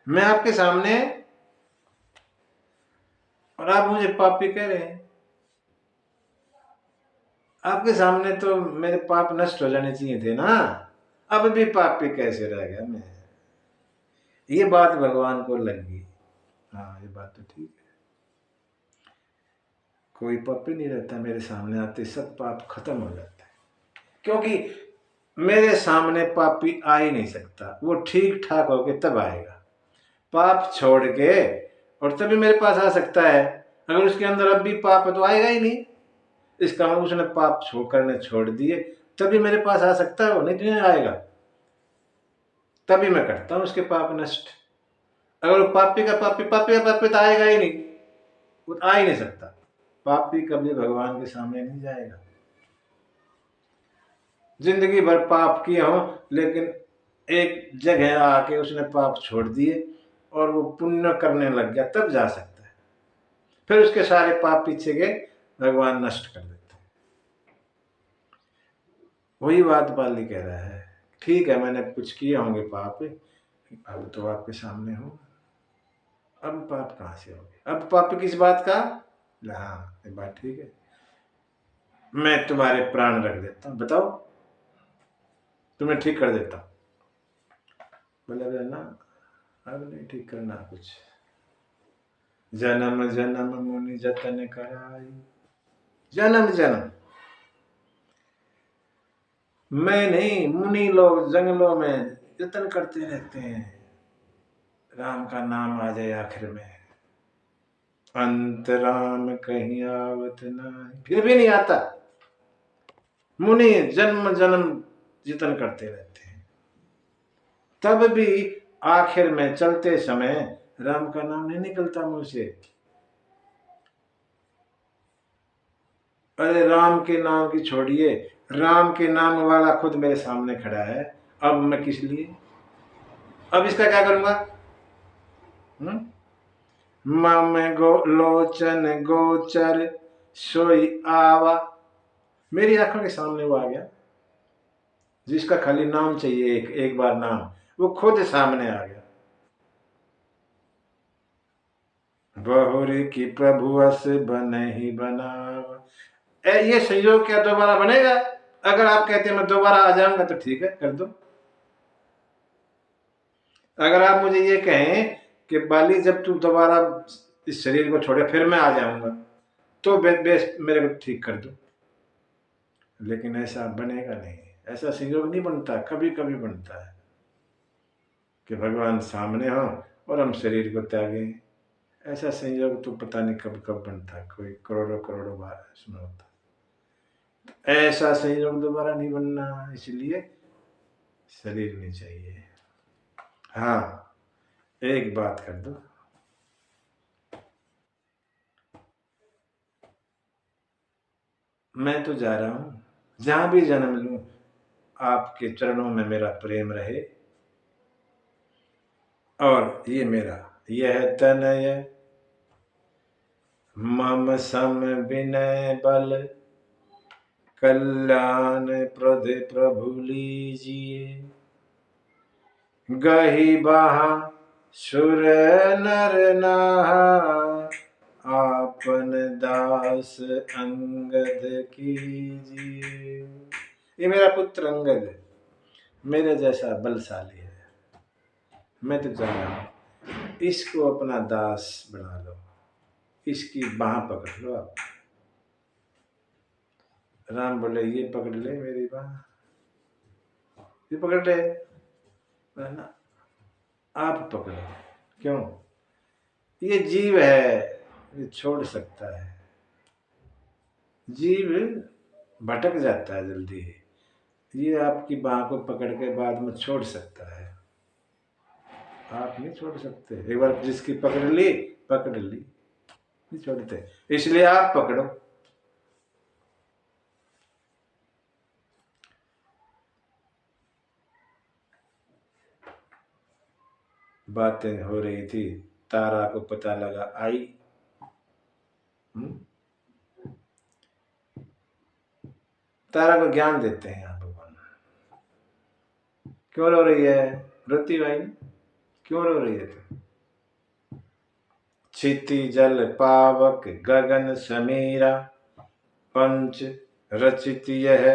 [SPEAKER 1] मैं आपके सामने, और आप मुझे पापी कह रहे हैं। आपके सामने तो मेरे पाप नष्ट हो जाने चाहिए थे ना, अब भी पापी कैसे रह गया मैं? ये बात भगवान को लगी, हाँ ये बात तो ठीक है, कोई पापी नहीं रहता मेरे सामने आते, सब पाप खत्म हो जाता है, क्योंकि मेरे सामने पापी आ ही नहीं सकता, वो ठीक ठाक होके तब आएगा, पाप छोड़ के, और तभी मेरे पास आ सकता है, अगर उसके अंदर अब भी पाप है तो आएगा ही नहीं, इसका मतलब उसने पाप करने छोड़ दिए तभी मेरे पास आ सकता है, वो नहीं आएगा, तभी मैं करता हूं उसके पाप नष्ट। अगर वो पापी का पापी तो आएगा ही नहीं, वो आ ही नहीं सकता, पापी कभी भगवान के सामने नहीं जाएगा, जिंदगी भर पाप किए हो, लेकिन एक जगह आके उसने पाप छोड़ दिए और वो पुण्य करने लग गया, तब जा सकता है, फिर उसके सारे पाप पीछे के भगवान नष्ट कर देते हैं। वही बात बाली कह रहा है, ठीक है मैंने कुछ किए होंगे पाप, अब तो आपके सामने हो, अब पाप कहां से होंगे, अब पाप किस बात का? हाँ ये बात ठीक है, मैं तुम्हारे प्राण रख देता हूं, बताओ, तुम्हें ठीक कर देता हूं। बोले ना, अब नहीं ठीक करना कुछ, जन्म जन्म मुनि जतन कराई, जन्म जन्म, मैं नहीं, मुनि लोग जंगलों में जतन करते रहते हैं, राम का नाम आ जाए आखिर में, अंत राम कहीं आवत नहीं, फिर भी नहीं आता, मुनि जन्म जन्म जतन करते रहते हैं, तब भी आखिर में चलते समय राम का नाम नहीं निकलता मुंह से। अरे राम के नाम की छोड़िए, राम के नाम वाला खुद मेरे सामने खड़ा है, अब मैं किस लिए, अब इसका क्या करूंगा? मम गो लोचन गोचर सोई आवा, मेरी आंखों के सामने वो आ गया, जिसका खाली नाम चाहिए, एक बार नाम, वो खुद सामने आ गया, बहुरी की प्रभु अस बन ही बनावा, ये संयोग क्या दोबारा बनेगा? अगर आप कहते हैं मैं दोबारा आ जाऊंगा तो ठीक है, कर दो। अगर आप मुझे ये कहें कि बाली जब तू दोबारा इस शरीर को छोड़े फिर मैं आ जाऊंगा, तो बेस्ट मेरे को ठीक कर दो, लेकिन ऐसा बनेगा नहीं, ऐसा संयोग नहीं बनता, कभी कभी बनता है कि भगवान सामने हो और हम शरीर को त्यागें, ऐसा संयोग तो पता नहीं कब कब बनता है, कोई करोड़ों करोड़ों बार सुना होता। ऐसा संयोग दोबारा नहीं बनना, इसलिए शरीर नहीं चाहिए। हाँ, एक बात कर दो, मैं तो जा रहा हूँ, जहां भी जन्म लूं आपके चरणों में मेरा प्रेम रहे, और ये मेरा यह तनय मम सम विनय बल कल्याण प्रद प्रभु लीजिए। गही बहा सुर नर नाहा आपन दास अंगद कीजिए। ये मेरा पुत्र अंगद है, मेरे जैसा बलशाली है, मैं तो जा रहा हूँ, इसको अपना दास बना लो, इसकी बाह पकड़ लो आप। राम बोले ये पकड़ ले मेरी बाह, ये पकड़ ले, ना आप पकड़ो। क्यों? ये जीव है, ये छोड़ सकता है, जीव भटक जाता है जल्दी, ये आपकी बाह को पकड़ के बाद में छोड़ सकता है, आप नहीं छोड़ सकते। एक बार जिसकी पकड़ ली, पकड़ ली, नहीं छोड़ते, इसलिए आप पकड़ो। बातें हो रही थी, तारा को पता लगा आई। तारा को ज्ञान देते हैं यहाँ भगवान। क्यों रो रही है? रोती भाई, क्यों रो रही है तू? क्षिति जल पावक गगन समीरा, पंच रचित यह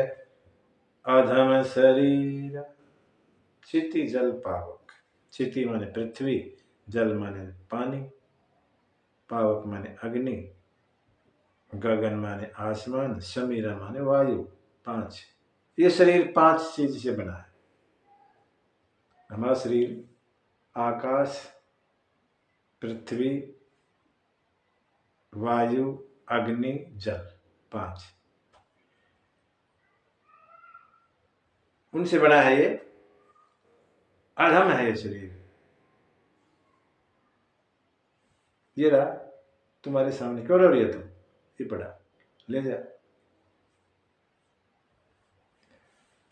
[SPEAKER 1] अधम शरीर। क्षिति जल पावक, क्षिति माने पृथ्वी, जल माने पानी, पावक माने अग्नि, गगन माने आसमान, समीरा माने वायु। पांच, ये शरीर पांच चीज से बना है। हमारा शरीर आकाश, पृथ्वी, वायु, अग्नि, जल, पांच, उनसे बना है। ये अधम है ये शरीर। ये रहा तुम्हारे सामने, क्यों रो रही है तुम? ये पड़ा, ले जा।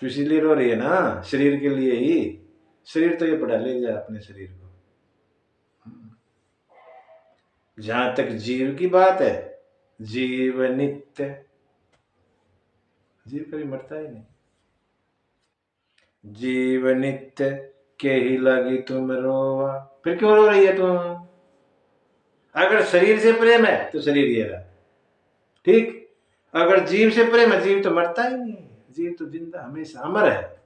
[SPEAKER 1] तो इसीलिए रो रही है ना, शरीर के लिए ही। शरीर तो ये पड़ा, ले जा अपने शरीर को। जहां तक जीव की बात है, जीव नित्य, जीव कभी मरता ही नहीं। जीव नित्य के ही लगी तुम रोवा, फिर क्यों रो रही है तुम? अगर शरीर से प्रेम है तो शरीर ये रहा, ठीक। अगर जीव से प्रेम है, जीव तो मरता ही नहीं, जीव तो जिंदा हमेशा अमर है,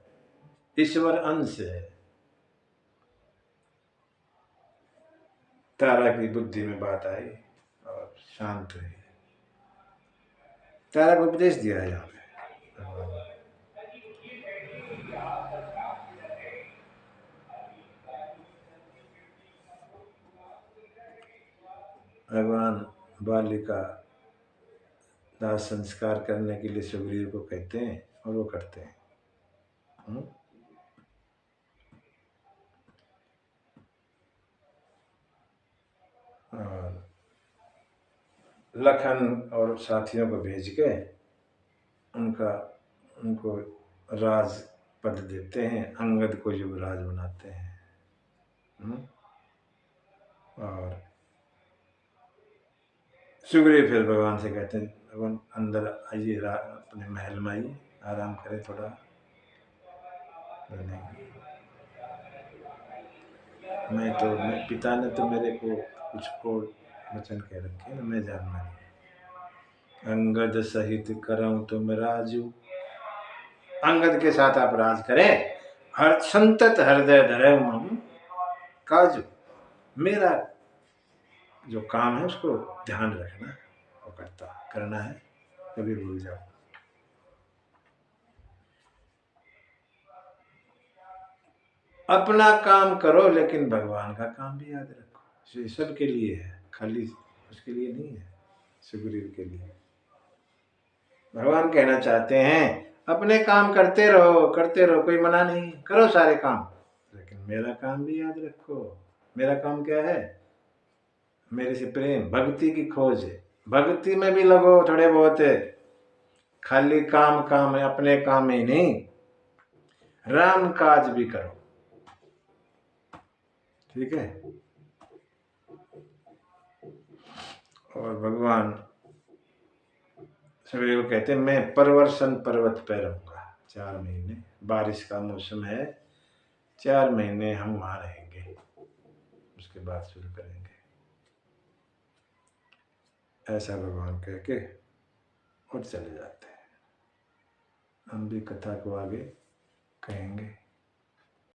[SPEAKER 1] ईश्वर अंश है। तारा की बुद्धि में बात आई और शांत हुई। तारा को उपदेश दिया है यहाँ पे। भगवान बालिका दाह संस्कार करने के लिए सुग्रीव को कहते हैं और वो करते हैं। और लखन और साथियों को भेज के उनको राज पद देते हैं, अंगद को युवराज बनाते हैं। और सुग्रीव फिर भगवान से कहते हैं, भगवान अंदर आइए, अपने महल में आइए, आराम करें थोड़ा। मैं पिता ने तो मेरे को कुछ को वचन कह रखे हैं, मैं जानना नहीं। अंगद सहित करऊं तुम राजू, अंगद के साथ आप राज करें। हर संतत हृदय धरे मम काजू, मेरा जो काम है उसको ध्यान रखना, वो करना है, कभी भूल जाओ। अपना काम करो लेकिन भगवान का काम भी याद रखो, ये सबके लिए है। खाली उसके लिए नहीं है, सुग्रीव के लिए। भगवान कहना चाहते हैं अपने काम करते रहो, कोई मना नहीं, करो सारे काम, लेकिन मेरा काम भी याद रखो। मेरा काम क्या है? मेरे से प्रेम, भक्ति की खोज है। भक्ति में भी लगो थोड़े बहुत है, खाली काम काम है, अपने काम ही नहीं, राम काज भी करो। ठीक है। और भगवान सुग्रीव कहते हैं मैं परवर्षण पर्वत पे रहूंगा 4 महीने, बारिश का मौसम है, 4 महीने हम वहां रहेंगे, उसके बाद शुरू करेंगे। ऐसा भगवान कह के और चले जाते हैं। हम भी कथा को आगे कहेंगे।